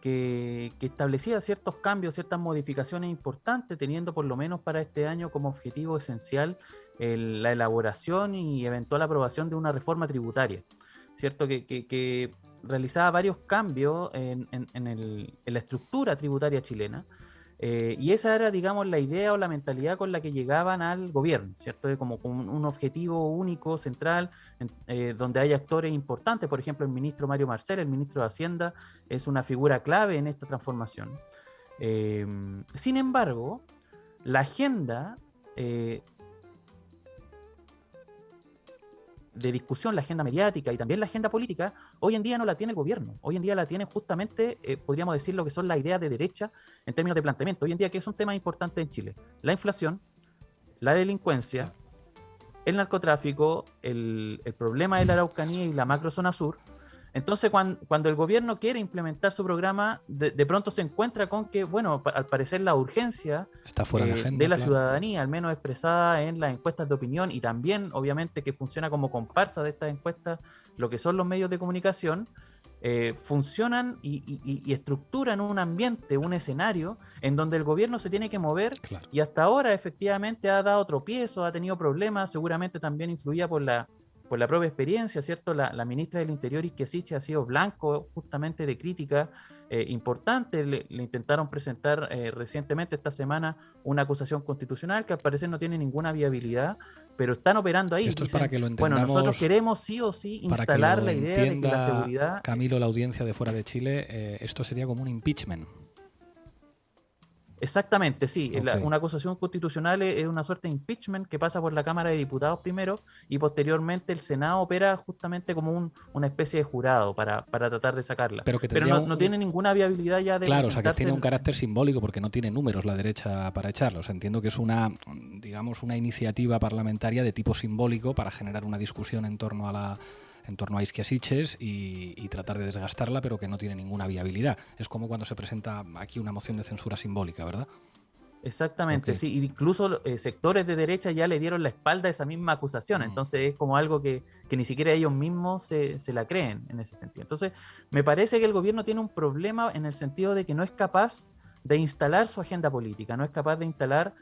que establecía ciertos cambios, ciertas modificaciones importantes, teniendo por lo menos para este año como objetivo esencial la elaboración y eventual aprobación de una reforma tributaria, ¿cierto? Que realizaba varios cambios en la estructura tributaria chilena. Y esa era, digamos, la idea o la mentalidad con la que llegaban al gobierno, ¿cierto? Como un objetivo único, central, donde hay actores importantes. Por ejemplo, el ministro Mario Marcel, el ministro de Hacienda, es una figura clave en esta transformación. Sin embargo, la agenda de discusión, la agenda mediática y también la agenda política, hoy en día no la tiene el gobierno. Hoy en día la tiene justamente, podríamos decir, lo que son las ideas de derecha en términos de planteamiento. Hoy en día, ¿qué son temas importantes en Chile? La inflación, la delincuencia, el narcotráfico, el problema de la Araucanía y la macrozona sur. Entonces, cuando el gobierno quiere implementar su programa, de pronto se encuentra con que, bueno, al parecer la urgencia está fuera de agenda, de la claro. ciudadanía, al menos expresada en las encuestas de opinión, y también, obviamente, que funciona como comparsa de estas encuestas, lo que son los medios de comunicación, funcionan y estructuran un ambiente, un escenario en donde el gobierno se tiene que mover, claro. Y hasta ahora efectivamente ha dado tropiezos, ha tenido problemas, seguramente también influida por la propia experiencia, ¿cierto? La ministra del Interior, Isquia Siche, ha sido blanco justamente de críticas importantes. Le intentaron presentar recientemente, esta semana, una acusación constitucional que al parecer no tiene ninguna viabilidad, pero están operando ahí. Esto dicen, es para que lo entendamos. Bueno, nosotros queremos sí o sí instalar la idea de que la seguridad... Camilo, la audiencia de fuera de Chile, esto sería como un impeachment. Exactamente, sí. Okay. Una acusación constitucional es una suerte de impeachment que pasa por la Cámara de Diputados primero y posteriormente el Senado opera justamente como una especie de jurado para tratar de sacarla. Pero no tiene ninguna viabilidad ya de... Claro, o sea, que tiene un carácter simbólico porque no tiene números la derecha para echarlo. O sea, entiendo que es una iniciativa parlamentaria de tipo simbólico para generar una discusión en torno a Isquia Siches y tratar de desgastarla, pero que no tiene ninguna viabilidad. Es como cuando se presenta aquí una moción de censura simbólica, ¿verdad? Exactamente, Okay. sí. Incluso sectores de derecha ya le dieron la espalda a esa misma acusación. Entonces es como algo que ni siquiera ellos mismos se la creen en ese sentido. Entonces me parece que el gobierno tiene un problema en el sentido de que no es capaz de instalar su agenda política, no es capaz de instalar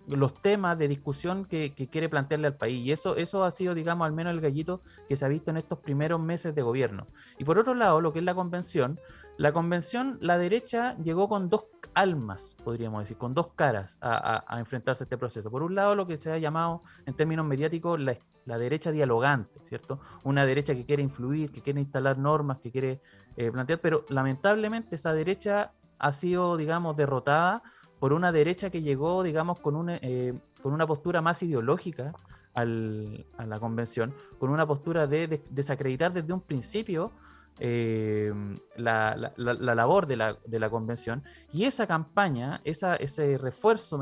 los temas de discusión que quiere plantearle al país, y eso ha sido, digamos, al menos el gallito que se ha visto en estos primeros meses de gobierno. Y por otro lado, lo que es la convención, la derecha llegó con dos almas, podríamos decir, con dos caras a enfrentarse a este proceso. Por un lado, lo que se ha llamado en términos mediáticos la derecha dialogante, ¿cierto? Una derecha que quiere influir, que quiere instalar normas, que quiere plantear, pero lamentablemente esa derecha ha sido, digamos, derrotada por una derecha que llegó, digamos, con una postura más ideológica a la convención, con una postura de desacreditar desde un principio la labor de la convención, y esa campaña, ese refuerzo,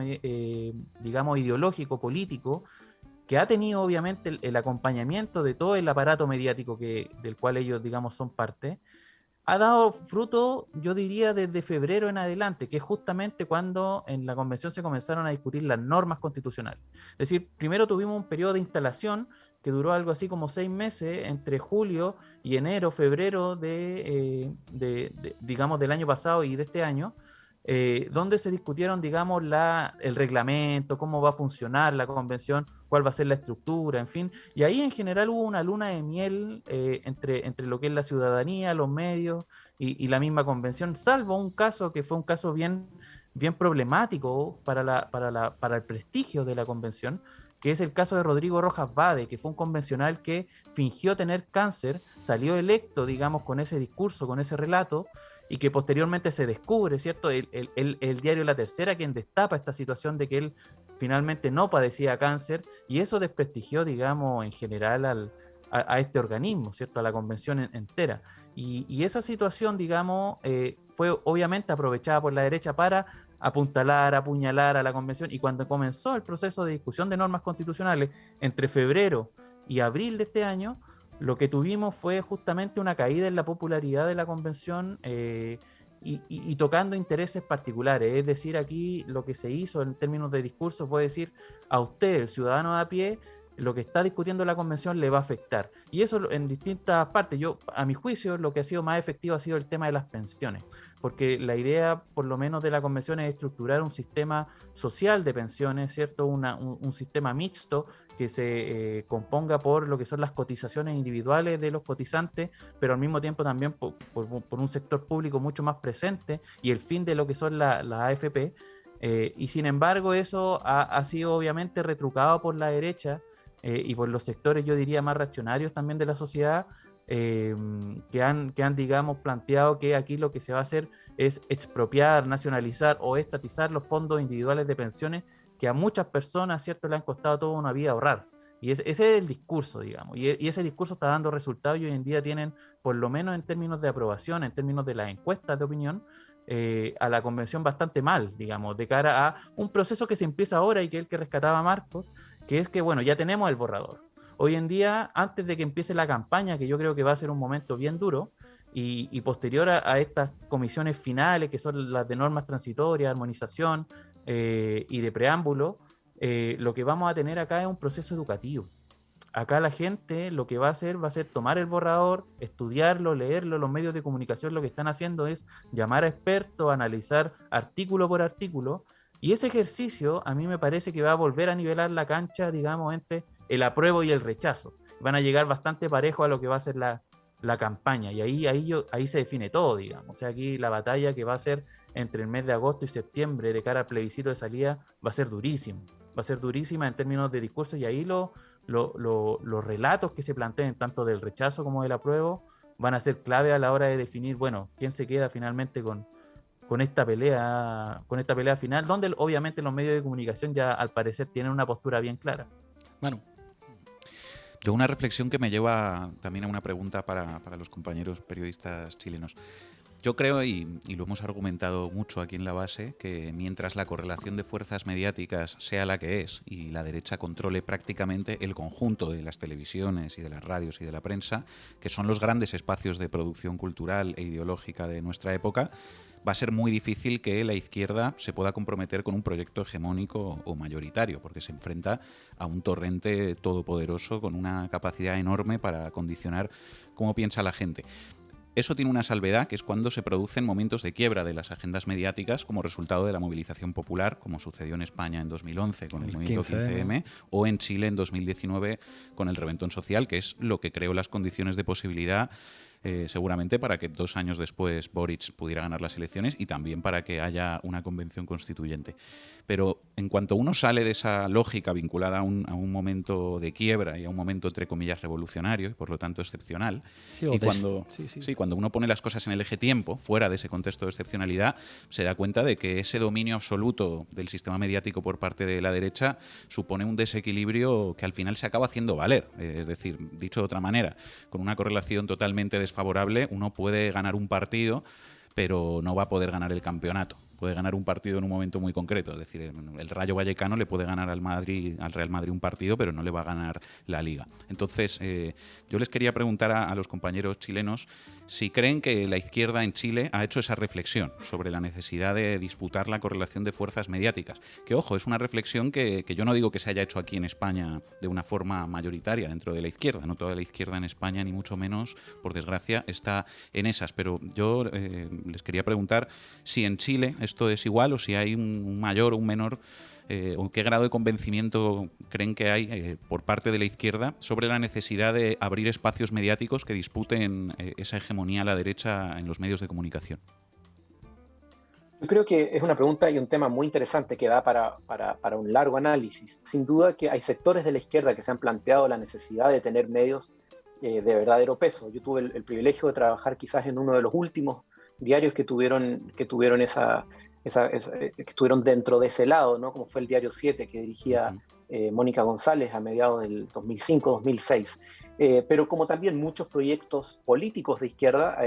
digamos, ideológico, político, que ha tenido obviamente el acompañamiento de todo el aparato mediático del cual ellos, digamos, son parte, ha dado fruto, yo diría, desde febrero en adelante, que es justamente cuando en la convención se comenzaron a discutir las normas constitucionales. Es decir, primero tuvimos un periodo de instalación que duró algo así como 6 meses, entre julio y enero, febrero digamos, del año pasado y de este año, donde se discutieron, digamos, el reglamento, cómo va a funcionar la convención, cuál va a ser la estructura, en fin. Y ahí en general hubo una luna de miel entre lo que es la ciudadanía, los medios y la misma convención, salvo un caso que fue un caso bien problemático para el prestigio de la convención, que es el caso de Rodrigo Rojas Bade, que fue un convencional que fingió tener cáncer, salió electo, digamos, con ese discurso, con ese relato, y que posteriormente se descubre, ¿cierto? El diario La Tercera quien destapa esta situación de que él finalmente no padecía cáncer, y eso desprestigió, digamos, en general a este organismo, ¿cierto? A la convención entera. Y esa situación, digamos, fue obviamente aprovechada por la derecha para apuntalar, apuñalar a la convención, y cuando comenzó el proceso de discusión de normas constitucionales entre febrero y abril de este año, lo que tuvimos fue justamente una caída en la popularidad de la convención y tocando intereses particulares. Es decir, aquí lo que se hizo en términos de discurso fue decir a usted, el ciudadano de a pie, lo que está discutiendo la convención le va a afectar. Y eso en distintas partes. A mi juicio, lo que ha sido más efectivo ha sido el tema de las pensiones, porque la idea, por lo menos, de la convención es estructurar un sistema social de pensiones, ¿cierto? Un sistema mixto que se componga por lo que son las cotizaciones individuales de los cotizantes, pero al mismo tiempo también por un sector público mucho más presente, y el fin de lo que son las AFP. Y sin embargo, eso ha sido obviamente retrucado por la derecha, y por los sectores, yo diría, más reaccionarios también de la sociedad, que han, digamos, planteado que aquí lo que se va a hacer es expropiar, nacionalizar o estatizar los fondos individuales de pensiones que a muchas personas, ¿cierto?, le han costado toda una vida ahorrar. Y ese es el discurso, digamos, y ese discurso está dando resultados, y hoy en día tienen, por lo menos en términos de aprobación, en términos de las encuestas de opinión, a la convención bastante mal, digamos, de cara a un proceso que se empieza ahora y que es el que rescataba Marcos, que es que, bueno, ya tenemos el borrador. Hoy en día, antes de que empiece la campaña, que yo creo que va a ser un momento bien duro, y posterior a estas comisiones finales, que son las de normas transitorias, armonización y de preámbulo, lo que vamos a tener acá es un proceso educativo. Acá la gente lo que va a hacer tomar el borrador, estudiarlo, leerlo. Los medios de comunicación lo que están haciendo es llamar a expertos, analizar artículo por artículo, y ese ejercicio a mí me parece que va a volver a nivelar la cancha, digamos, entre el apruebo y el rechazo. Van a llegar bastante parejo a lo que va a ser la campaña, y ahí se define todo, digamos. O sea, aquí la batalla que va a ser entre el mes de agosto y septiembre de cara al plebiscito de salida va a ser durísima. Va a ser durísima en términos de discurso, y ahí los relatos que se planteen, tanto del rechazo como del apruebo, van a ser clave a la hora de definir, bueno, quién se queda finalmente con esta pelea final, donde obviamente los medios de comunicación ya al parecer tienen una postura bien clara. Manu. Yo una reflexión que me lleva también a una pregunta para los compañeros periodistas chilenos. Yo creo, y lo hemos argumentado mucho aquí en la base, que mientras la correlación de fuerzas mediáticas sea la que es y la derecha controle prácticamente el conjunto de las televisiones y de las radios y de la prensa, que son los grandes espacios de producción cultural e ideológica de nuestra época, va a ser muy difícil que la izquierda se pueda comprometer con un proyecto hegemónico o mayoritario, porque se enfrenta a un torrente todopoderoso con una capacidad enorme para condicionar cómo piensa la gente. Eso tiene una salvedad, que es cuando se producen momentos de quiebra de las agendas mediáticas como resultado de la movilización popular, como sucedió en España en 2011 con el movimiento 15M, o en Chile en 2019 con el reventón social, que es lo que creó las condiciones de posibilidad seguramente para que 2 años después Boric pudiera ganar las elecciones, y también para que haya una convención constituyente. Pero en cuanto uno sale de esa lógica vinculada a un momento de quiebra y a un momento, entre comillas, revolucionario y por lo tanto excepcional, cuando uno pone las cosas en el eje tiempo, fuera de ese contexto de excepcionalidad, se da cuenta de que ese dominio absoluto del sistema mediático por parte de la derecha supone un desequilibrio que al final se acaba haciendo valer. Es decir, dicho de otra manera, con una correlación totalmente desfavorable, uno puede ganar un partido, pero no va a poder ganar el campeonato. Puede ganar un partido en un momento muy concreto, es decir, el Rayo Vallecano le puede ganar al Real Madrid un partido, pero no le va a ganar la Liga. Entonces, yo les quería preguntar a los compañeros chilenos si creen que la izquierda en Chile ha hecho esa reflexión sobre la necesidad de disputar la correlación de fuerzas mediáticas. Que, ojo, es una reflexión que yo no digo que se haya hecho aquí en España de una forma mayoritaria dentro de la izquierda. No toda la izquierda en España, ni mucho menos, por desgracia, está en esas. Pero yo les quería preguntar si en Chile esto es igual, o si hay un mayor o un menor, o qué grado de convencimiento creen que hay por parte de la izquierda sobre la necesidad de abrir espacios mediáticos que disputen esa hegemonía a la derecha en los medios de comunicación. Yo creo que es una pregunta y un tema muy interesante que da para un largo análisis. Sin duda que hay sectores de la izquierda que se han planteado la necesidad de tener medios de verdadero peso. Yo tuve el privilegio de trabajar quizás en uno de los últimos diarios que tuvieron que estuvieron dentro de ese lado, ¿no? Como fue el Diario 7 que dirigía Mónica González a mediados del 2005-2006. Pero como también muchos proyectos políticos de izquierda,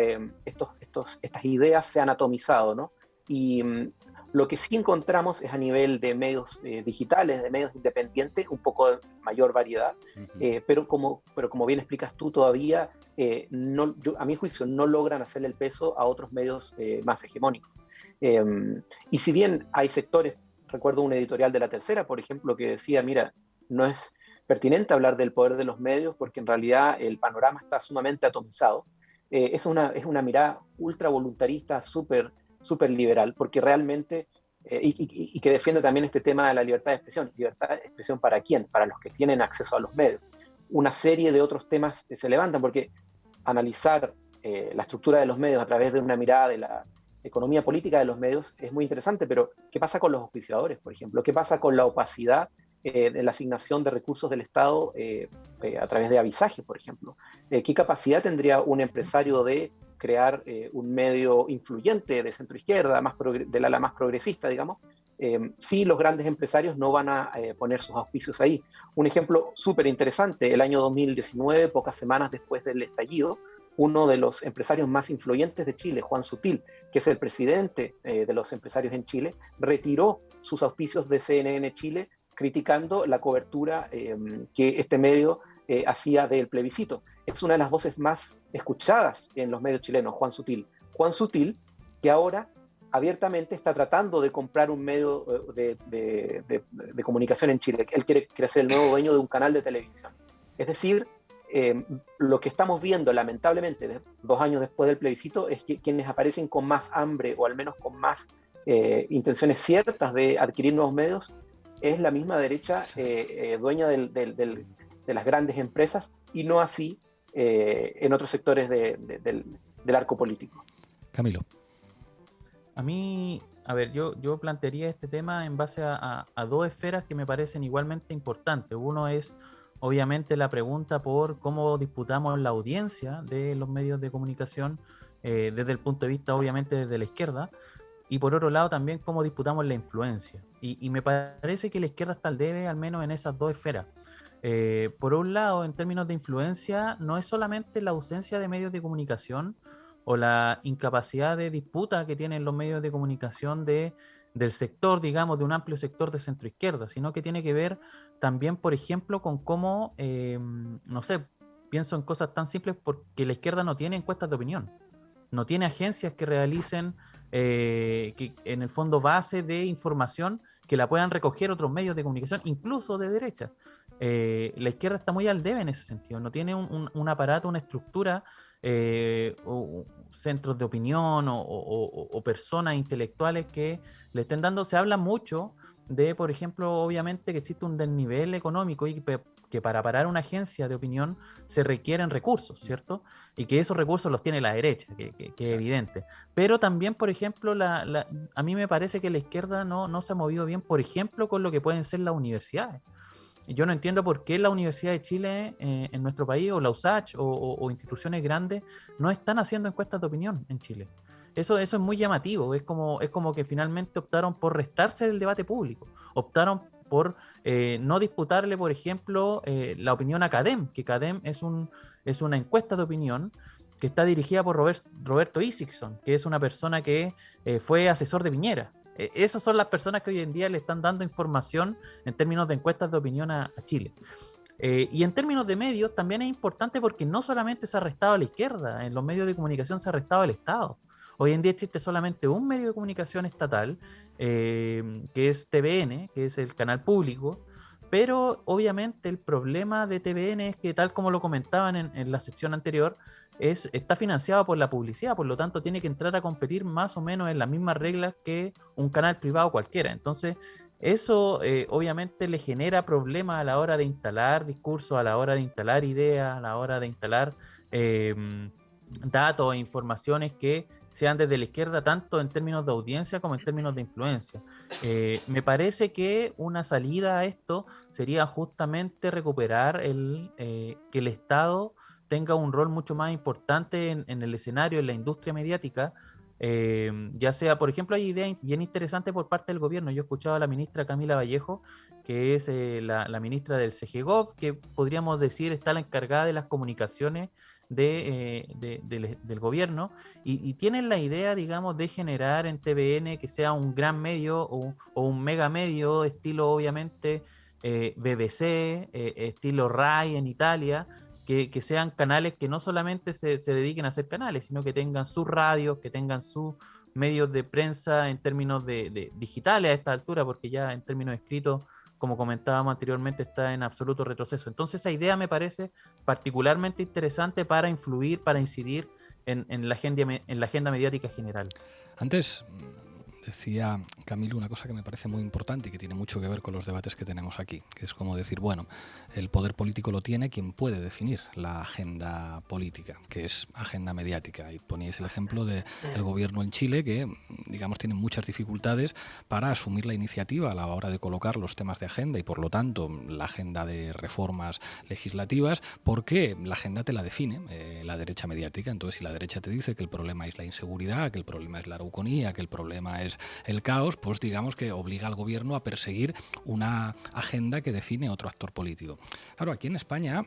estas ideas se han atomizado, ¿no? Y Lo que sí encontramos es a nivel de medios digitales, de medios independientes, un poco de mayor variedad, pero como bien explicas tú, todavía, a mi juicio, no logran hacerle el peso a otros medios más hegemónicos. Y si bien hay sectores, recuerdo un editorial de La Tercera, por ejemplo, que decía, mira, no es pertinente hablar del poder de los medios porque en realidad el panorama está sumamente atomizado. Es una mirada ultra voluntarista, súper liberal, porque realmente, y que defiende también este tema de la libertad de expresión. ¿Libertad de expresión para quién? Para los que tienen acceso a los medios. Una serie de otros temas se levantan, porque analizar la estructura de los medios a través de una mirada de la economía política de los medios es muy interesante, pero ¿qué pasa con los auspiciadores, por ejemplo? ¿Qué pasa con la opacidad de la asignación de recursos del Estado a través de avisaje, por ejemplo? ¿Qué capacidad tendría un empresario de crear un medio influyente de centro-izquierda, del ala más progresista, digamos, si los grandes empresarios no van a poner sus auspicios ahí? Un ejemplo súper interesante, el año 2019, pocas semanas después del estallido, uno de los empresarios más influyentes de Chile, Juan Sutil, que es el presidente de los empresarios en Chile, retiró sus auspicios de CNN Chile, criticando la cobertura que este medio hacía del plebiscito. Es una de las voces más escuchadas en los medios chilenos, Juan Sutil. Juan Sutil, que ahora abiertamente está tratando de comprar un medio de comunicación en Chile. Él quiere ser el nuevo dueño de un canal de televisión. Es decir, lo que estamos viendo, lamentablemente, 2 años después del plebiscito, es que quienes aparecen con más hambre, o al menos con más intenciones ciertas de adquirir nuevos medios, es la misma derecha dueña de las grandes empresas, y no así en otros sectores del arco político. Camilo. A mí, a ver, yo plantearía este tema en base a 2 esferas que me parecen igualmente importantes. Uno es, obviamente, la pregunta por cómo disputamos la audiencia de los medios de comunicación desde el punto de vista, obviamente, desde la izquierda. Y por otro lado también cómo disputamos la influencia. Y me parece que la izquierda está al debe, al menos en esas 2 esferas. Por un lado, en términos de influencia, no es solamente la ausencia de medios de comunicación o la incapacidad de disputa que tienen los medios de comunicación del sector, digamos, de un amplio sector de centroizquierda, sino que tiene que ver también, por ejemplo, con cómo, no sé, pienso en cosas tan simples porque la izquierda no tiene encuestas de opinión. No tiene agencias que realicen, que en el fondo, base de información que la puedan recoger otros medios de comunicación, incluso de derecha. La izquierda está muy al debe en ese sentido. No tiene un aparato, una estructura, o centros de opinión o personas intelectuales que le estén dando. Se habla mucho de, por ejemplo, obviamente que existe un desnivel económico y que para parar una agencia de opinión se requieren recursos, ¿cierto? Y que esos recursos los tiene la derecha, que es evidente. Pero también, por ejemplo, a mí me parece que la izquierda no se ha movido bien, por ejemplo, con lo que pueden ser las universidades. Yo no entiendo por qué la Universidad de Chile en nuestro país, o la USACH, o instituciones grandes, no están haciendo encuestas de opinión en Chile. Eso es muy llamativo. Es como que finalmente optaron por restarse del debate público. Optaron por no disputarle, por ejemplo, la opinión a CADEM, que CADEM es una encuesta de opinión que está dirigida por Roberto Isakson, que es una persona que fue asesor de Piñera. Esas son las personas que hoy en día le están dando información en términos de encuestas de opinión a Chile. Y en términos de medios también es importante porque no solamente se ha arrestado a la izquierda, en los medios de comunicación se ha arrestado al Estado. Hoy en día existe solamente un medio de comunicación estatal, que es TVN, que es el canal público, pero obviamente el problema de TVN es que, tal como lo comentaban en la sección anterior, está financiado por la publicidad, por lo tanto tiene que entrar a competir más o menos en las mismas reglas que un canal privado cualquiera. Entonces eso obviamente le genera problemas a la hora de instalar discursos, a la hora de instalar ideas, a la hora de instalar datos e informaciones que sean desde la izquierda, tanto en términos de audiencia como en términos de influencia. Me parece que una salida a esto sería justamente recuperar que el Estado tenga un rol mucho más importante en el escenario, en la industria mediática, ya sea, por ejemplo, hay ideas bien interesantes por parte del gobierno. Yo he escuchado a la ministra Camila Vallejo, que es la ministra del CGGOV, que podríamos decir está la encargada de las comunicaciones del gobierno y tienen la idea, digamos, de generar en TVN que sea un gran medio o un mega medio, estilo obviamente BBC, estilo RAI en Italia, que sean canales que no solamente se dediquen a hacer canales, sino que tengan sus radios, que tengan sus medios de prensa en términos de digitales a esta altura, porque ya en términos escritos, como comentábamos anteriormente, está en absoluto retroceso. Entonces esa idea me parece particularmente interesante para influir, para incidir en la agenda mediática general. Antes decía Camilo una cosa que me parece muy importante y que tiene mucho que ver con los debates que tenemos aquí, que es como decir, bueno, el poder político lo tiene quien puede definir la agenda política, que es agenda mediática. Y poníais el ejemplo del gobierno en Chile, que, digamos, tiene muchas dificultades para asumir la iniciativa a la hora de colocar los temas de agenda y, por lo tanto, la agenda de reformas legislativas, porque la agenda te la define la derecha mediática. Entonces, si la derecha te dice que el problema es la inseguridad, que el problema es la araucanía, que el problema es el caos, pues digamos que obliga al gobierno a perseguir una agenda que define otro actor político. Claro, aquí en España,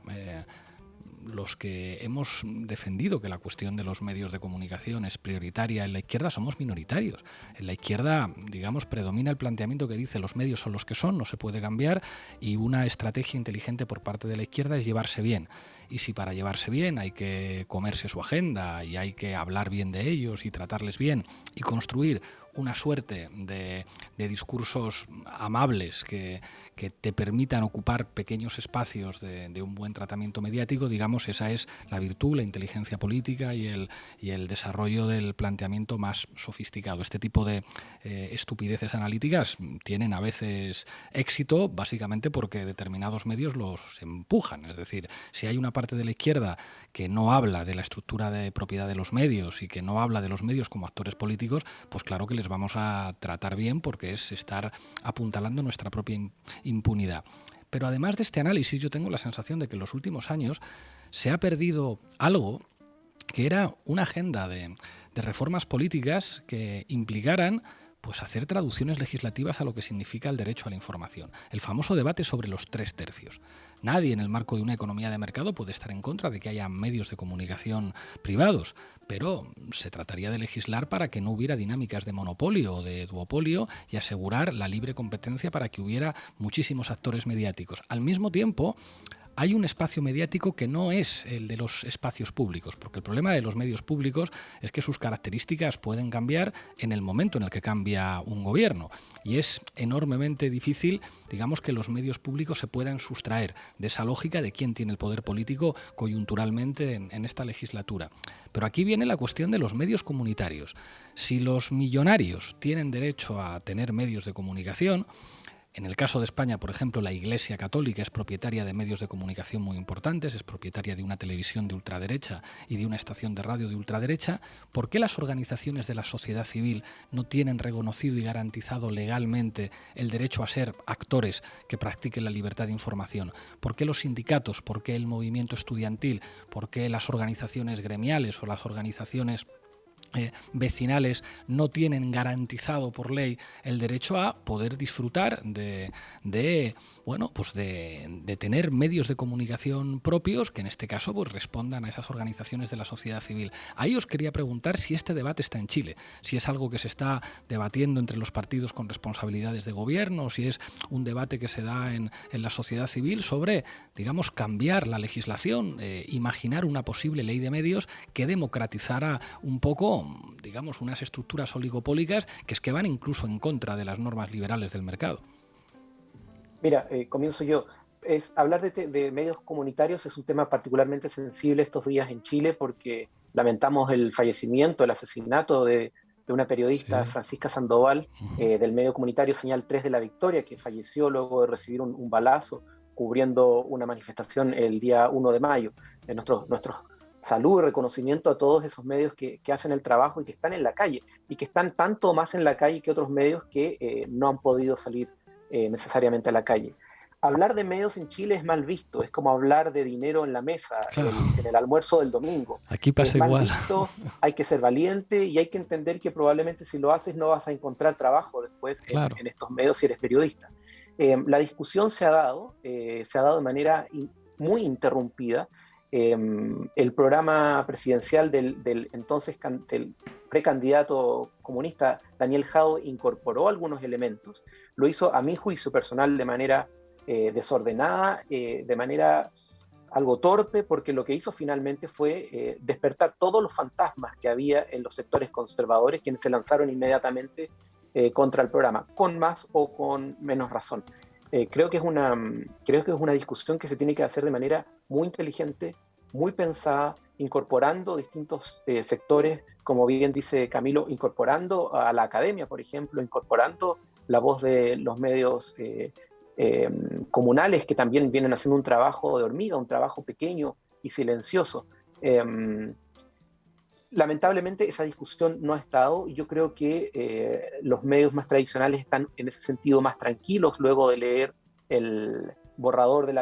los que hemos defendido que la cuestión de los medios de comunicación es prioritaria en la izquierda somos minoritarios. En la izquierda, digamos, predomina el planteamiento que dice los medios son los que son, no se puede cambiar, y una estrategia inteligente por parte de la izquierda es llevarse bien. Y si para llevarse bien hay que comerse su agenda y hay que hablar bien de ellos y tratarles bien y construir una suerte de discursos amables que te permitan ocupar pequeños espacios de un buen tratamiento mediático, digamos, esa es la virtud, la inteligencia política y el desarrollo del planteamiento más sofisticado. Este tipo de estupideces analíticas tienen a veces éxito básicamente porque determinados medios los empujan. Es decir, si hay una parte de la izquierda que no habla de la estructura de propiedad de los medios y que no habla de los medios como actores políticos, pues claro que les vamos a tratar bien porque es estar apuntalando nuestra propia impunidad. Pero además de este análisis, yo tengo la sensación de que en los últimos años se ha perdido algo que era una agenda de reformas políticas que implicaran pues hacer traducciones legislativas a lo que significa el derecho a la información. El famoso debate sobre los 3/3. Nadie en el marco de una economía de mercado puede estar en contra de que haya medios de comunicación privados, pero se trataría de legislar para que no hubiera dinámicas de monopolio o de duopolio y asegurar la libre competencia para que hubiera muchísimos actores mediáticos. Al mismo tiempo, hay un espacio mediático que no es el de los espacios públicos, porque el problema de los medios públicos es que sus características pueden cambiar en el momento en el que cambia un gobierno. Y es enormemente difícil, digamos, que los medios públicos se puedan sustraer de esa lógica de quién tiene el poder político coyunturalmente en esta legislatura. Pero aquí viene la cuestión de los medios comunitarios. Si los millonarios tienen derecho a tener medios de comunicación, en el caso de España, por ejemplo, la Iglesia Católica es propietaria de medios de comunicación muy importantes, es propietaria de una televisión de ultraderecha y de una estación de radio de ultraderecha. ¿Por qué las organizaciones de la sociedad civil no tienen reconocido y garantizado legalmente el derecho a ser actores que practiquen la libertad de información? ¿Por qué los sindicatos? ¿Por qué el movimiento estudiantil? ¿Por qué las organizaciones gremiales o las organizaciones vecinales no tienen garantizado por ley el derecho a poder disfrutar de tener medios de comunicación propios que en este caso pues respondan a esas organizaciones de la sociedad civil? Ahí os quería preguntar si este debate está en Chile, si es algo que se está debatiendo entre los partidos con responsabilidades de gobierno, si es un debate que se da en la sociedad civil sobre, digamos, cambiar la legislación, imaginar una posible ley de medios que democratizara un poco, digamos, unas estructuras oligopólicas que van incluso en contra de las normas liberales del mercado. Mira, comienzo yo. Hablar de medios comunitarios es un tema particularmente sensible estos días en Chile porque lamentamos el fallecimiento, el asesinato de una periodista, sí, Francisca Sandoval, del medio comunitario Señal 3 de La Victoria, que falleció luego de recibir un balazo cubriendo una manifestación el día 1 de mayo. Nuestros salud y reconocimiento a todos esos medios que hacen el trabajo y que están en la calle, y que están tanto más en la calle que otros medios que no han podido salir necesariamente a la calle. Hablar de medios en Chile es mal visto, es como hablar de dinero en la mesa, claro, en el almuerzo del domingo. Aquí pasa mal igual. Visto, hay que ser valiente y hay que entender que probablemente si lo haces no vas a encontrar trabajo después, claro, en estos medios si eres periodista. La discusión se ha dado de manera muy interrumpida. el programa presidencial del entonces del precandidato comunista Daniel Jadot incorporó algunos elementos, lo hizo a mi juicio personal de manera desordenada, de manera algo torpe, porque lo que hizo finalmente fue despertar todos los fantasmas que había en los sectores conservadores, quienes se lanzaron inmediatamente contra el programa, con más o con menos razón. Creo que es una discusión que se tiene que hacer de manera muy inteligente, muy pensada, incorporando distintos sectores, como bien dice Camilo, incorporando a la academia, por ejemplo, incorporando la voz de los medios comunales, que también vienen haciendo un trabajo de hormiga, un trabajo pequeño y silencioso. Lamentablemente esa discusión no ha estado, y yo creo que los medios más tradicionales están en ese sentido más tranquilos luego de leer el borrador de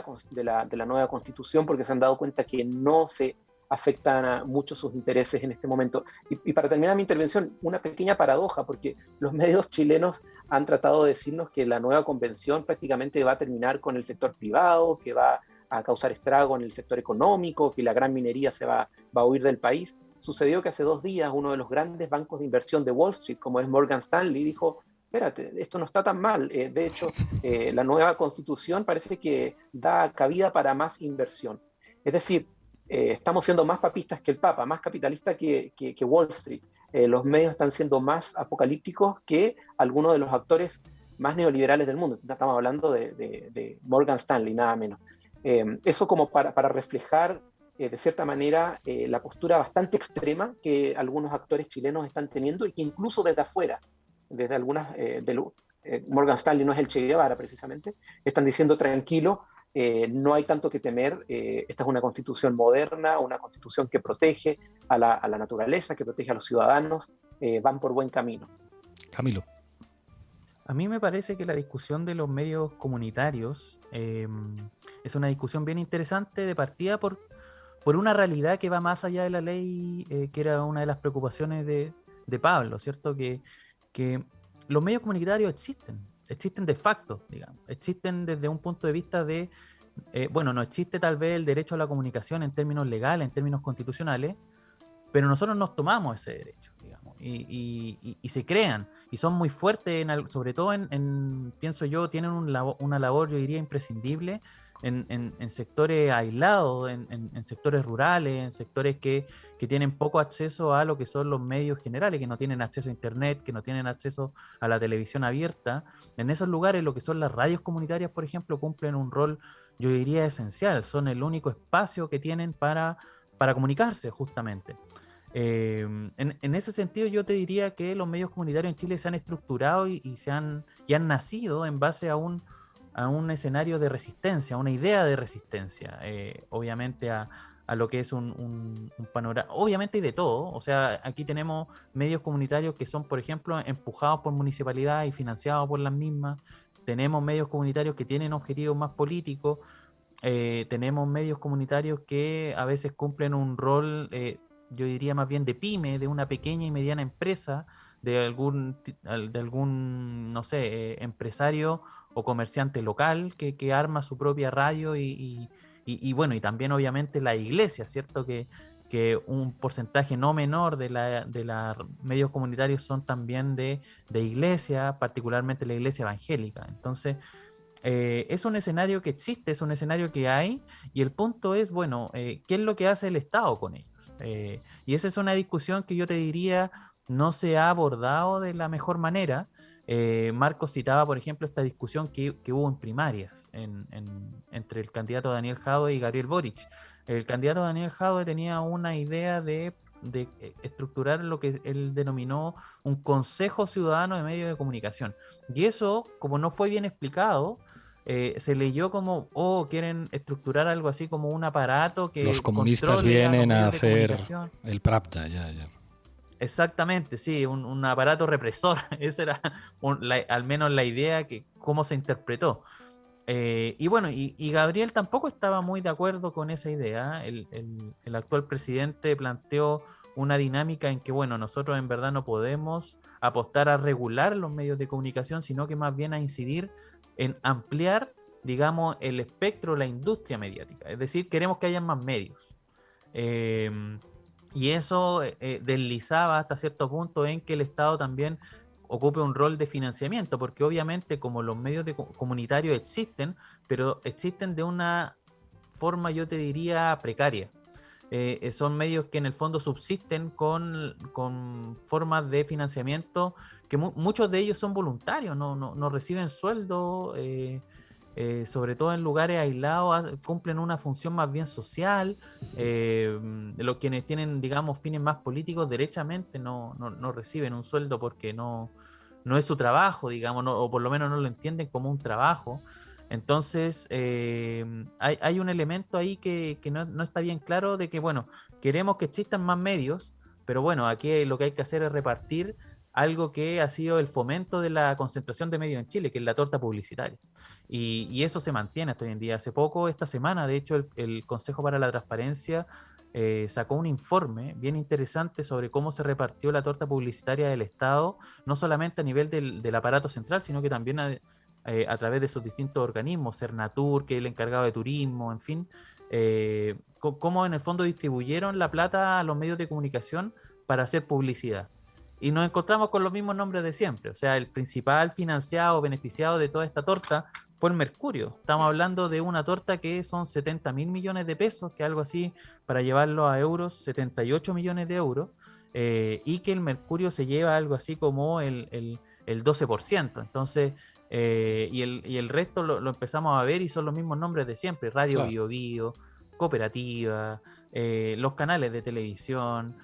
la nueva Constitución, porque se han dado cuenta que no se afectan mucho sus intereses en este momento. Y para terminar mi intervención, una pequeña paradoja, porque los medios chilenos han tratado de decirnos que la nueva convención prácticamente va a terminar con el sector privado, que va a causar estrago en el sector económico, que la gran minería se va a huir del país. Sucedió que hace 2 días uno de los grandes bancos de inversión de Wall Street, como es Morgan Stanley, dijo: espérate, esto no está tan mal. De hecho, la nueva Constitución parece que da cabida para más inversión. Es decir, estamos siendo más papistas que el Papa, más capitalistas que Wall Street. Los medios están siendo más apocalípticos que algunos de los actores más neoliberales del mundo. Estamos hablando de Morgan Stanley, nada menos. Eso como para reflejar, de cierta manera, la postura bastante extrema que algunos actores chilenos están teniendo, y que incluso desde afuera, desde algunas, Morgan Stanley no es el Che Guevara precisamente, están diciendo: tranquilo, no hay tanto que temer, esta es una constitución moderna, una constitución que protege a la naturaleza, que protege a los ciudadanos, van por buen camino. Camilo. A mí me parece que la discusión de los medios comunitarios es una discusión bien interesante, de partida por una realidad que va más allá de la ley, que era una de las preocupaciones de Pablo, ¿cierto? Que los medios comunitarios existen de facto, digamos, existen desde un punto de vista de, no existe tal vez el derecho a la comunicación en términos legales, en términos constitucionales, pero nosotros nos tomamos ese derecho, digamos, y se crean, y son muy fuertes, sobre todo pienso yo, tienen una labor, yo diría, imprescindible en sectores aislados, en sectores rurales, en sectores que tienen poco acceso a lo que son los medios generales, que no tienen acceso a internet, que no tienen acceso a la televisión abierta. En esos lugares, lo que son las radios comunitarias, por ejemplo, cumplen un rol, yo diría, esencial. Son el único espacio que tienen para comunicarse, justamente. En ese sentido, yo te diría que los medios comunitarios en Chile se han estructurado y han nacido en base a un escenario de resistencia, a una idea de resistencia, obviamente a lo que es un panorama, obviamente hay de todo. O sea, aquí tenemos medios comunitarios que son, por ejemplo, empujados por municipalidades y financiados por las mismas. Tenemos medios comunitarios que tienen objetivos más políticos. Tenemos medios comunitarios que a veces cumplen un rol, yo diría más bien de pyme, de una pequeña y mediana empresa, de algún no sé, empresario o comerciante local que arma su propia radio y también obviamente la iglesia, ¿cierto? Que un porcentaje no menor de los medios comunitarios son también de iglesia, particularmente la iglesia evangélica. Entonces, es un escenario que existe, es un escenario que hay, y el punto es, ¿qué es lo que hace el Estado con ellos? Y esa es una discusión que yo te diría no se ha abordado de la mejor manera. Marcos citaba, por ejemplo, esta discusión que hubo en primarias entre el candidato Daniel Jadot y Gabriel Boric. El candidato Daniel Jadot tenía una idea de estructurar lo que él denominó un Consejo Ciudadano de Medios de Comunicación. Y eso, como no fue bien explicado, se leyó como, quieren estructurar algo así como un aparato que los comunistas vienen a hacer el Pravda, ya. Exactamente, sí, un aparato represor. Esa era al menos la idea, cómo se interpretó. Y Gabriel tampoco estaba muy de acuerdo con esa idea. El actual presidente planteó una dinámica en que, nosotros en verdad no podemos apostar a regular los medios de comunicación, sino que más bien a incidir en ampliar, digamos, el espectro, la industria mediática. Es decir, queremos que haya más medios. Y eso deslizaba hasta cierto punto en que el Estado también ocupe un rol de financiamiento, porque obviamente como los medios comunitarios existen, pero existen de una forma, yo te diría, precaria. Son medios que en el fondo subsisten con formas de financiamiento que muchos de ellos son voluntarios, no reciben sueldo, sobre todo en lugares aislados, cumplen una función más bien social. Los quienes tienen, digamos, fines más políticos, derechamente no reciben un sueldo porque no es su trabajo, digamos, o por lo menos no lo entienden como un trabajo. Entonces, hay un elemento ahí que no está bien claro de que, bueno, queremos que existan más medios, pero bueno, aquí lo que hay que hacer es repartir algo que ha sido el fomento de la concentración de medios en Chile, que es la torta publicitaria. Y eso se mantiene hasta hoy en día. Hace poco, esta semana, de hecho, el Consejo para la Transparencia sacó un informe bien interesante sobre cómo se repartió la torta publicitaria del Estado, no solamente a nivel del aparato central, sino que también a través de sus distintos organismos, Cernatur, que es el encargado de turismo, en fin, cómo en el fondo distribuyeron la plata a los medios de comunicación para hacer publicidad. Y nos encontramos con los mismos nombres de siempre. O sea, el principal financiado, beneficiado de toda esta torta fue el Mercurio. Estamos hablando de una torta que son 70.000 millones de pesos, que algo así, para llevarlo a euros, 78 millones de euros, y que el Mercurio se lleva algo así como el 12%. Entonces, y el resto lo empezamos a ver y son los mismos nombres de siempre. Radio Claro. Bio Bio, Cooperativa, los canales de televisión,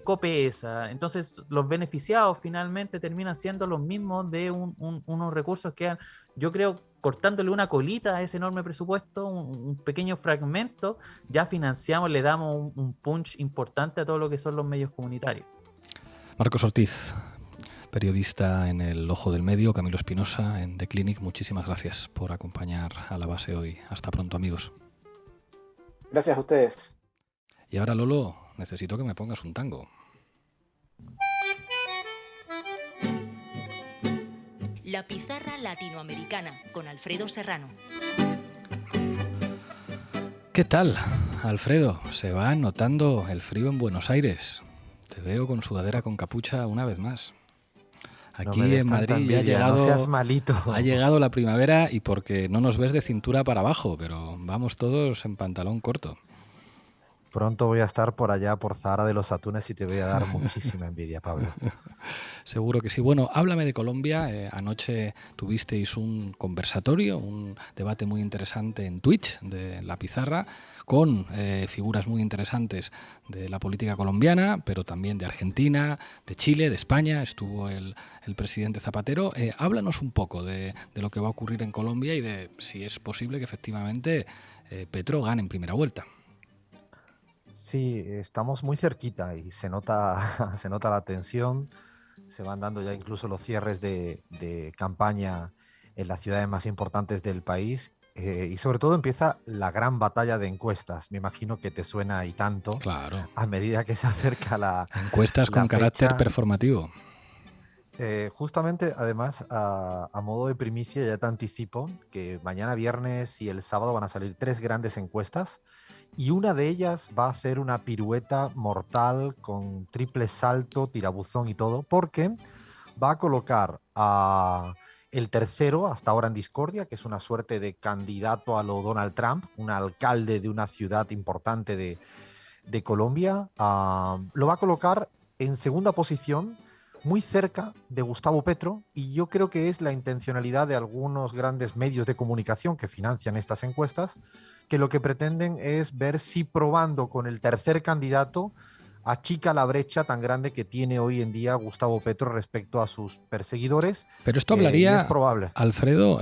Copesa. Entonces los beneficiados finalmente terminan siendo los mismos de unos recursos que yo creo, cortándole una colita a ese enorme presupuesto, un pequeño fragmento, ya financiamos, le damos un punch importante a todo lo que son los medios comunitarios. Marcos Ortiz, periodista en El Ojo del Medio, Camilo Espinosa en The Clinic, muchísimas gracias por acompañar a La Base hoy. Hasta pronto, amigos. Gracias a ustedes. Y ahora, Lolo, necesito que me pongas un tango. La pizarra latinoamericana con Alfredo Serrano. ¿Qué tal, Alfredo? Se va notando el frío en Buenos Aires. Te veo con sudadera con capucha una vez más. Aquí no me des en tanta Madrid envidia, no seas malito. ha llegado la primavera y porque no nos ves de cintura para abajo, pero vamos todos en pantalón corto. Pronto voy a estar por allá, por Zahara de los Atunes, y te voy a dar muchísima envidia, Pablo. Seguro que sí. Bueno, háblame de Colombia. Anoche tuvisteis un conversatorio, un debate muy interesante en Twitch de La Pizarra, con figuras muy interesantes de la política colombiana, pero también de Argentina, de Chile, de España. Estuvo el presidente Zapatero. Háblanos un poco de lo que va a ocurrir en Colombia y de si es posible que efectivamente Petro gane en primera vuelta. Sí, estamos muy cerquita y se nota la tensión. Se van dando ya incluso los cierres de campaña en las ciudades más importantes del país. Y sobre todo empieza la gran batalla de encuestas. Me imagino que te suena y tanto. Claro. A medida que se acerca la encuestas con carácter performativo. Justamente, además, a modo de primicia, ya te anticipo que mañana viernes y el sábado van a salir 3 grandes encuestas y una de ellas va a hacer una pirueta mortal con triple salto, tirabuzón y todo, porque va a colocar a el tercero, hasta ahora en discordia, que es una suerte de candidato a lo Donald Trump, un alcalde de una ciudad importante de Colombia, lo va a colocar en segunda posición, muy cerca de Gustavo Petro, y yo creo que es la intencionalidad de algunos grandes medios de comunicación que financian estas encuestas, que lo que pretenden es ver si probando con el tercer candidato achica la brecha tan grande que tiene hoy en día Gustavo Petro respecto a sus perseguidores. Pero esto hablaría, es probable. Alfredo,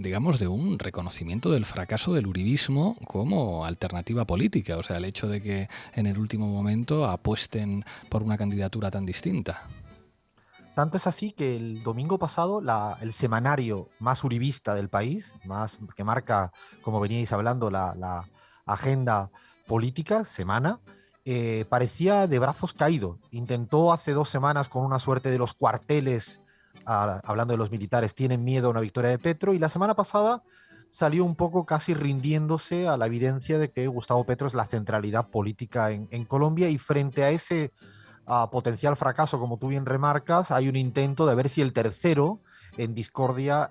digamos, de un reconocimiento del fracaso del uribismo como alternativa política, o sea, el hecho de que en el último momento apuesten por una candidatura tan distinta. Tanto es así que el domingo pasado el semanario más uribista del país, que marca, como veníais hablando, la agenda política, Semana, parecía de brazos caídos. Intentó hace 2 semanas con una suerte de los cuarteles, hablando de los militares, tienen miedo a una victoria de Petro, y la semana pasada salió un poco casi rindiéndose a la evidencia de que Gustavo Petro es la centralidad política en Colombia, y frente a ese potencial fracaso, como tú bien remarcas, hay un intento de ver si el tercero en discordia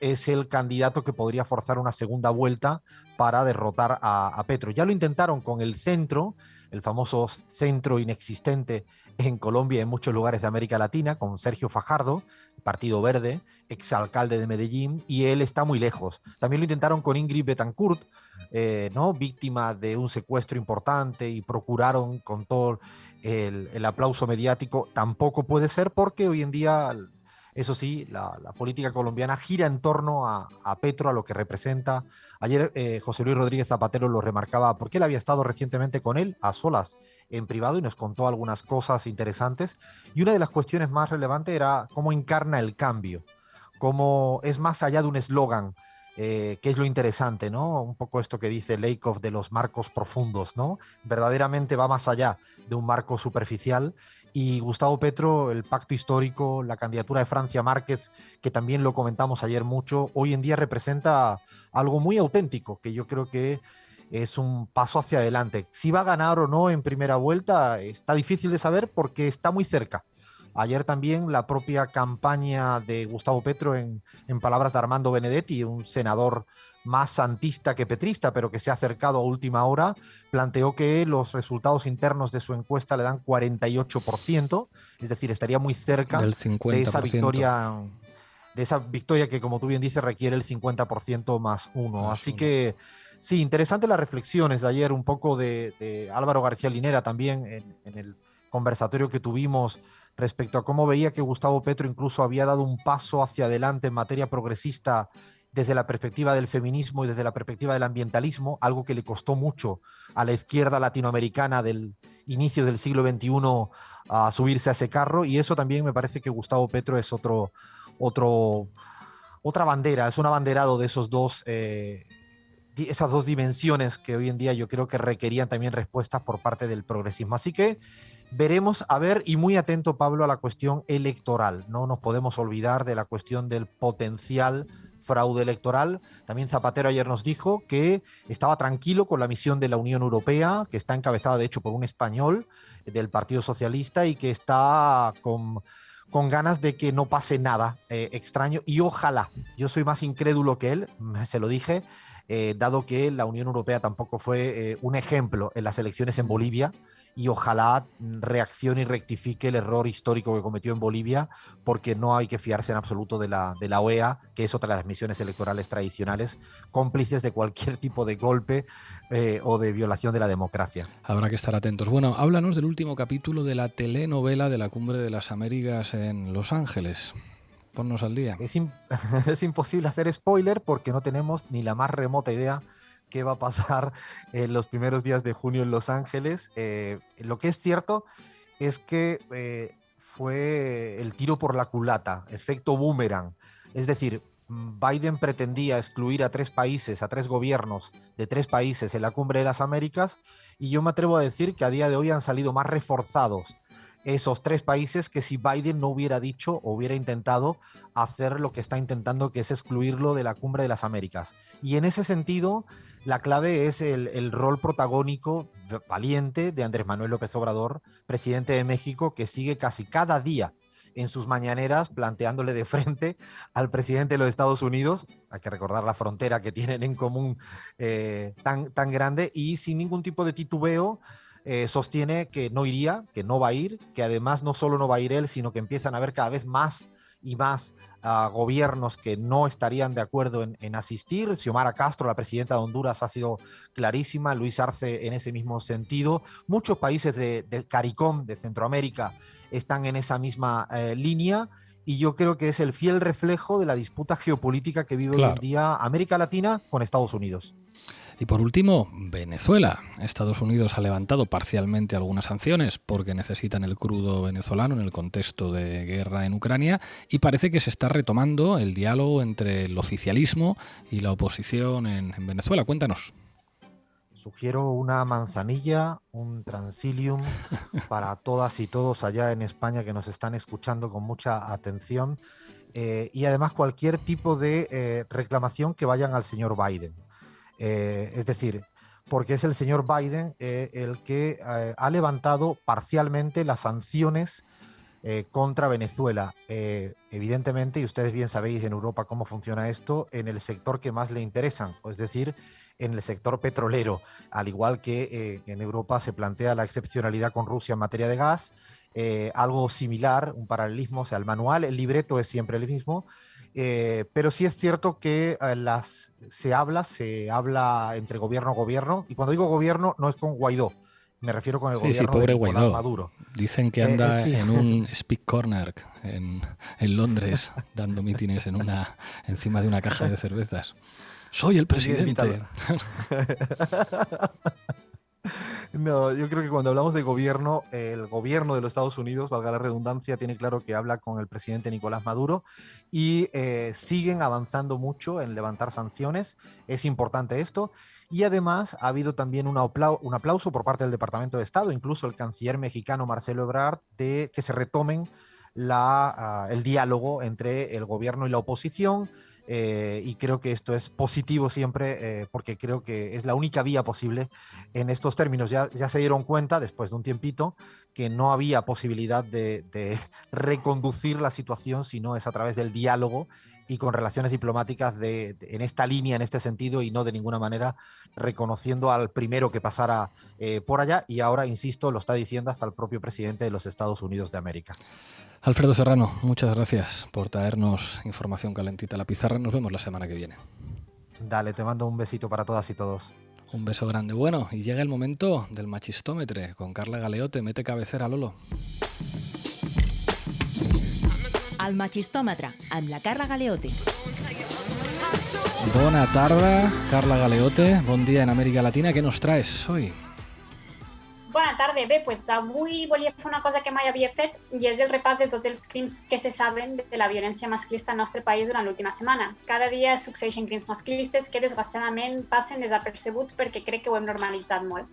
es el candidato que podría forzar una segunda vuelta para derrotar a Petro. Ya lo intentaron con el centro, el famoso centro inexistente en Colombia y en muchos lugares de América Latina, con Sergio Fajardo, Partido Verde, exalcalde de Medellín, y él está muy lejos. También lo intentaron con Ingrid Betancourt, ¿no? Víctima de un secuestro importante, y procuraron con todo el aplauso mediático. Tampoco puede ser, porque hoy en día, eso sí, la política colombiana gira en torno a Petro, a lo que representa. Ayer José Luis Rodríguez Zapatero lo remarcaba, porque él había estado recientemente con él a solas en privado y nos contó algunas cosas interesantes. Y una de las cuestiones más relevantes era cómo encarna el cambio, cómo es más allá de un eslogan, que es lo interesante, ¿no? Un poco esto que dice Lakoff de los marcos profundos, ¿no? Verdaderamente va más allá de un marco superficial. Y Gustavo Petro, el pacto histórico, la candidatura de Francia Márquez, que también lo comentamos ayer mucho, hoy en día representa algo muy auténtico, que yo creo que es un paso hacia adelante. Si va a ganar o no en primera vuelta está difícil de saber, porque está muy cerca. Ayer también la propia campaña de Gustavo Petro, en palabras de Armando Benedetti, un senador más santista que petrista, pero que se ha acercado a última hora, planteó que los resultados internos de su encuesta le dan 48%, es decir, estaría muy cerca del 50%. de esa victoria que, como tú bien dices, requiere el 50% más uno. Así que sí, interesante las reflexiones de ayer, un poco de Álvaro García Linera también en el conversatorio que tuvimos respecto a cómo veía que Gustavo Petro incluso había dado un paso hacia adelante en materia progresista desde la perspectiva del feminismo y desde la perspectiva del ambientalismo, algo que le costó mucho a la izquierda latinoamericana del inicio del siglo XXI a subirse a ese carro. Y eso también me parece que Gustavo Petro es otra bandera, es un abanderado de esas dos dimensiones que hoy en día yo creo que requerían también respuestas por parte del progresismo. Así que veremos, a ver, y muy atento, Pablo, a la cuestión electoral. No nos podemos olvidar de la cuestión del potencial fraude electoral. También Zapatero ayer nos dijo que estaba tranquilo con la misión de la Unión Europea, que está encabezada de hecho por un español del Partido Socialista, y que está con ganas de que no pase nada extraño. Y ojalá, yo soy más incrédulo que él, se lo dije, dado que la Unión Europea tampoco fue un ejemplo en las elecciones en Bolivia, y ojalá reaccione y rectifique el error histórico que cometió en Bolivia, porque no hay que fiarse en absoluto de la OEA, que es otra de las misiones electorales tradicionales, cómplices de cualquier tipo de golpe o de violación de la democracia. Habrá que estar atentos. Bueno, háblanos del último capítulo de la telenovela de la Cumbre de las Américas en Los Ángeles. Ponnos al día. Es imposible hacer spoiler, porque no tenemos ni la más remota idea qué va a pasar en los primeros días de junio en Los Ángeles. Lo que es cierto es que fue el tiro por la culata, efecto boomerang. Es decir, Biden pretendía excluir a 3 países, a 3 gobiernos de 3 países en la Cumbre de las Américas, y yo me atrevo a decir que a día de hoy han salido más reforzados esos 3 países que si Biden no hubiera dicho o hubiera intentado hacer lo que está intentando, que es excluirlo de la Cumbre de las Américas. Y en ese sentido, la clave es el rol protagónico valiente de Andrés Manuel López Obrador, presidente de México, que sigue casi cada día en sus mañaneras planteándole de frente al presidente de los Estados Unidos. Hay que recordar la frontera que tienen en común tan grande, y sin ningún tipo de titubeo sostiene que no iría, que no va a ir, que además no solo no va a ir él, sino que empiezan a haber cada vez más y más gobiernos que no estarían de acuerdo en asistir. Xiomara Castro, la presidenta de Honduras, ha sido clarísima, Luis Arce en ese mismo sentido. Muchos países del CARICOM, de Centroamérica, están en esa misma línea, y yo creo que es el fiel reflejo de la disputa geopolítica que vive hoy en día América Latina con Estados Unidos. Y por último, Venezuela. Estados Unidos ha levantado parcialmente algunas sanciones porque necesitan el crudo venezolano en el contexto de guerra en Ucrania, y parece que se está retomando el diálogo entre el oficialismo y la oposición en Venezuela. Cuéntanos. Sugiero una manzanilla, un Transilium para todas y todos allá en España que nos están escuchando con mucha atención. y además cualquier tipo de reclamación que vayan al señor Biden. Es decir, porque es el señor Biden el que ha levantado parcialmente las sanciones contra Venezuela. Evidentemente, y ustedes bien sabéis en Europa cómo funciona esto, en el sector que más le interesan, es decir, en el sector petrolero, al igual que en Europa se plantea la excepcionalidad con Rusia en materia de gas, algo similar, un paralelismo, o sea, el manual, el libreto es siempre el mismo, pero sí es cierto que se habla entre gobierno a gobierno, y cuando digo gobierno no es con Guaidó, me refiero con el gobierno pobre de Nicolás Guaidó. Maduro. Dicen que anda Sí. en un speak corner en Londres, dando mítines encima de una caja de cervezas. Soy el presidente. No, yo creo que cuando hablamos de gobierno, el gobierno de los Estados Unidos, valga la redundancia, tiene claro que habla con el presidente Nicolás Maduro y siguen avanzando mucho en levantar sanciones. Es importante esto. Y además ha habido también un aplauso por parte del Departamento de Estado, incluso el canciller mexicano Marcelo Ebrard, de que se retomen el diálogo entre el gobierno y la oposición. Y creo que esto es positivo siempre porque creo que es la única vía posible en estos términos. Ya se dieron cuenta después de un tiempito que no había posibilidad de reconducir la situación si no es a través del diálogo y con relaciones diplomáticas en esta línea, en este sentido, y no de ninguna manera reconociendo al primero que pasara por allá. Y ahora, insisto, lo está diciendo hasta el propio presidente de los Estados Unidos de América. Alfredo Serrano, muchas gracias por traernos información calentita a la pizarra. Nos vemos la semana que viene. Dale, te mando un besito para todas y todos. Un beso grande. Bueno, y llega el momento del machistómetre con Carla Galeote. Mete cabecera, Lolo. El Machistòmetre, amb la Carla Galeote. Bona tarda, Carla Galeote. Bon dia en Amèrica Latina. Què nos traes hoy? Bona tarda. Bé, pues avui volia fer una cosa que mai havia fet i és el repàs de tots els crims que se saben de la violència masclista al nostre país durant l'última setmana. Cada dia succeeixen crims masclistes que desgraciadament passen desapercebuts perquè crec que ho hem normalitzat molt.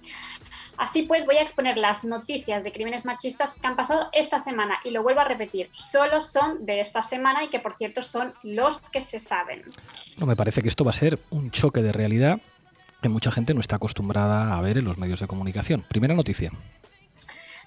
Así pues, voy a exponer las noticias de crímenes machistas que han pasado esta semana y lo vuelvo a repetir, solo son de esta semana y que por cierto son los que se saben. No, me parece que esto va a ser un choque de realidad que mucha gente no está acostumbrada a ver en los medios de comunicación. Primera noticia.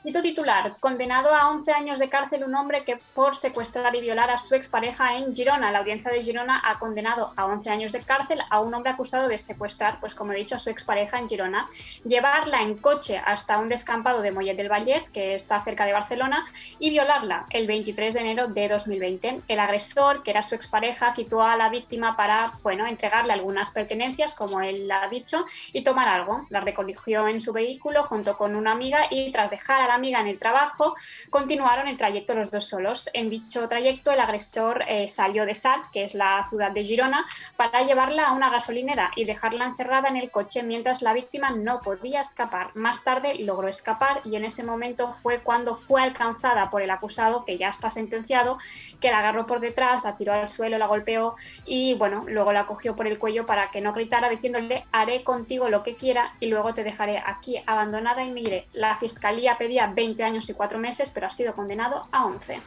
Cito titular: condenado a 11 años de cárcel un hombre que por secuestrar y violar a su expareja en Girona. La audiencia de Girona ha condenado a 11 años de cárcel a un hombre acusado de secuestrar, pues como he dicho, a su expareja en Girona, llevarla en coche hasta un descampado de Mollet del Vallès, que está cerca de Barcelona, y violarla el 23 de enero de 2020. El agresor, que era su expareja, citó a la víctima para, entregarle algunas pertenencias, como él ha dicho, y tomar algo. La recogió en su vehículo junto con una amiga y tras dejar a la amiga en el trabajo, continuaron el trayecto los dos solos. En dicho trayecto, el agresor salió de Salt, que es la ciudad de Girona, para llevarla a una gasolinera y dejarla encerrada en el coche mientras la víctima no podía escapar. Más tarde logró escapar y en ese momento fue cuando fue alcanzada por el acusado, que ya está sentenciado, que la agarró por detrás, la tiró al suelo, la golpeó y luego la cogió por el cuello para que no gritara, diciéndole: haré contigo lo que quiera y luego te dejaré aquí abandonada y me iré. La fiscalía pedía 20 años y 4 meses, pero ha sido condenado a 11.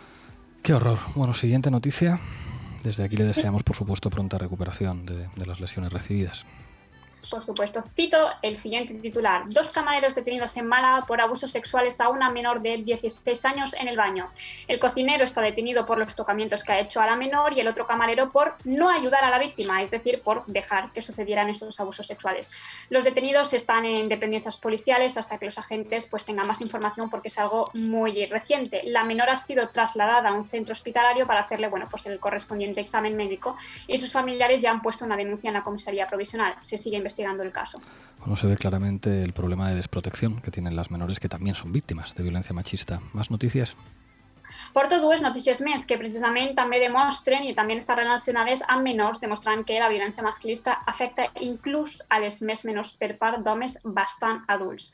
Qué horror. Bueno, siguiente noticia. Desde aquí le deseamos, por supuesto, pronta recuperación de las lesiones recibidas. Por supuesto. Cito el siguiente titular: 2 camareros detenidos en Málaga por abusos sexuales a una menor de 16 años en el baño. El cocinero está detenido por los tocamientos que ha hecho a la menor y el otro camarero por no ayudar a la víctima, es decir, por dejar que sucedieran estos abusos sexuales. Los detenidos están en dependencias policiales hasta que los agentes tengan más información, porque es algo muy reciente. La menor ha sido trasladada a un centro hospitalario para hacerle el correspondiente examen médico y sus familiares ya han puesto una denuncia en la comisaría provisional. Se sigue investigando el caso. Bueno, se ve claramente el problema de desprotección que tienen las menores, que también son víctimas de violencia machista. ¿Más noticias? Porto 2 notícies més que precisament també demostren i també estan relacionades amb menors, demostrant que la violència masclista afecta inclús a les més menors per part d'homes bastant adults.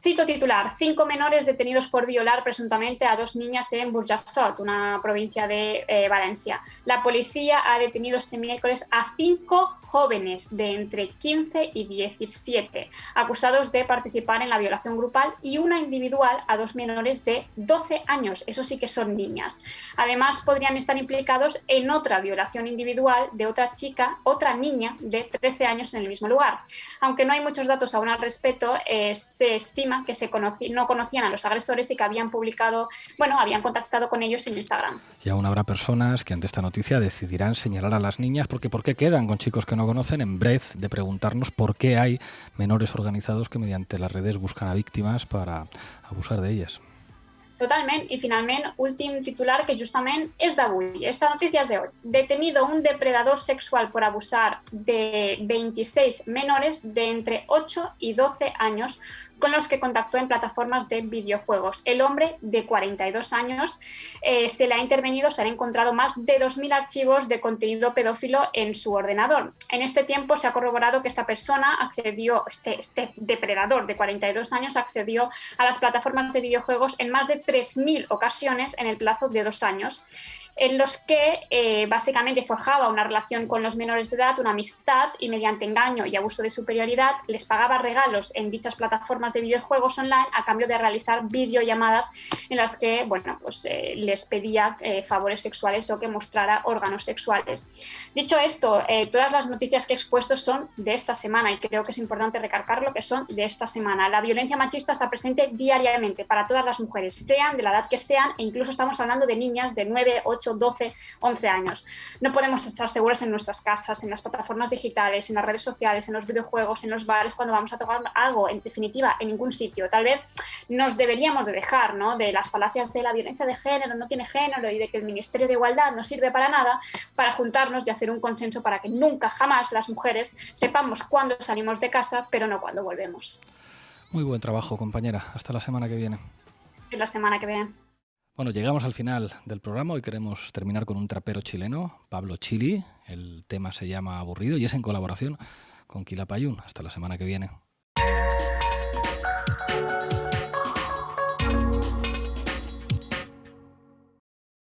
Cito titular: 5 menores detenidos por violar presuntamente a 2 niñas en Burjassot, una provincia de Valencia. La policía ha detenido este miércoles a 5 jóvenes de entre 15 y 17, acusados de participar en la violación grupal, y una individual a 2 menores de 12 años. Eso sí que son niñas. Además, podrían estar implicados en otra violación individual de otra niña de 13 años en el mismo lugar. Aunque no hay muchos datos aún al respecto, se estima que no conocían a los agresores y que habían contactado con ellos en Instagram. Y aún habrá personas que ante esta noticia decidirán señalar a las niñas porque ¿por qué quedan con chicos que no conocen? En vez de preguntarnos por qué hay menores organizados que mediante las redes buscan a víctimas para abusar de ellas. Totalment. I finalment, últim titular, que justament és d'avui. Esta notícia és de hoy. Detenido un depredador sexual por abusar de 26 menores de entre 8 y 12 años con los que contactó en plataformas de videojuegos. El hombre, de 42 años, se le ha intervenido, se han encontrado más de 2.000 archivos de contenido pedófilo en su ordenador. En este tiempo se ha corroborado que esta persona accedió, este depredador de 42 años, accedió a las plataformas de videojuegos en más de 3.000 ocasiones en el plazo de 2 años, en los que básicamente forjaba una relación con los menores de edad, una amistad, y mediante engaño y abuso de superioridad les pagaba regalos en dichas plataformas de videojuegos online a cambio de realizar videollamadas en las que les pedía favores sexuales o que mostrara órganos sexuales. Dicho esto, todas las noticias que he expuesto son de esta semana y creo que es importante recalcarlo, que son de esta semana. La violencia machista está presente diariamente para todas las mujeres, sean de la edad que sean, e incluso estamos hablando de niñas de 9, 8, 12, 11 años. No podemos estar seguras en nuestras casas, en las plataformas digitales, en las redes sociales, en los videojuegos, en los bares, cuando vamos a tomar algo, en definitiva, en ningún sitio. Tal vez nos deberíamos de dejar, ¿no?, de las falacias de la violencia de género, no tiene género, y de que el Ministerio de Igualdad no sirve para nada, para juntarnos y hacer un consenso para que nunca, jamás las mujeres sepamos cuándo salimos de casa, pero no cuándo volvemos. Muy buen trabajo, compañera. Hasta la semana que viene. La semana que viene. Bueno, llegamos al final del programa. Hoy queremos terminar con un trapero chileno, Pablo Chili. El tema se llama Aburrido y es en colaboración con Quilapayún. Hasta la semana que viene.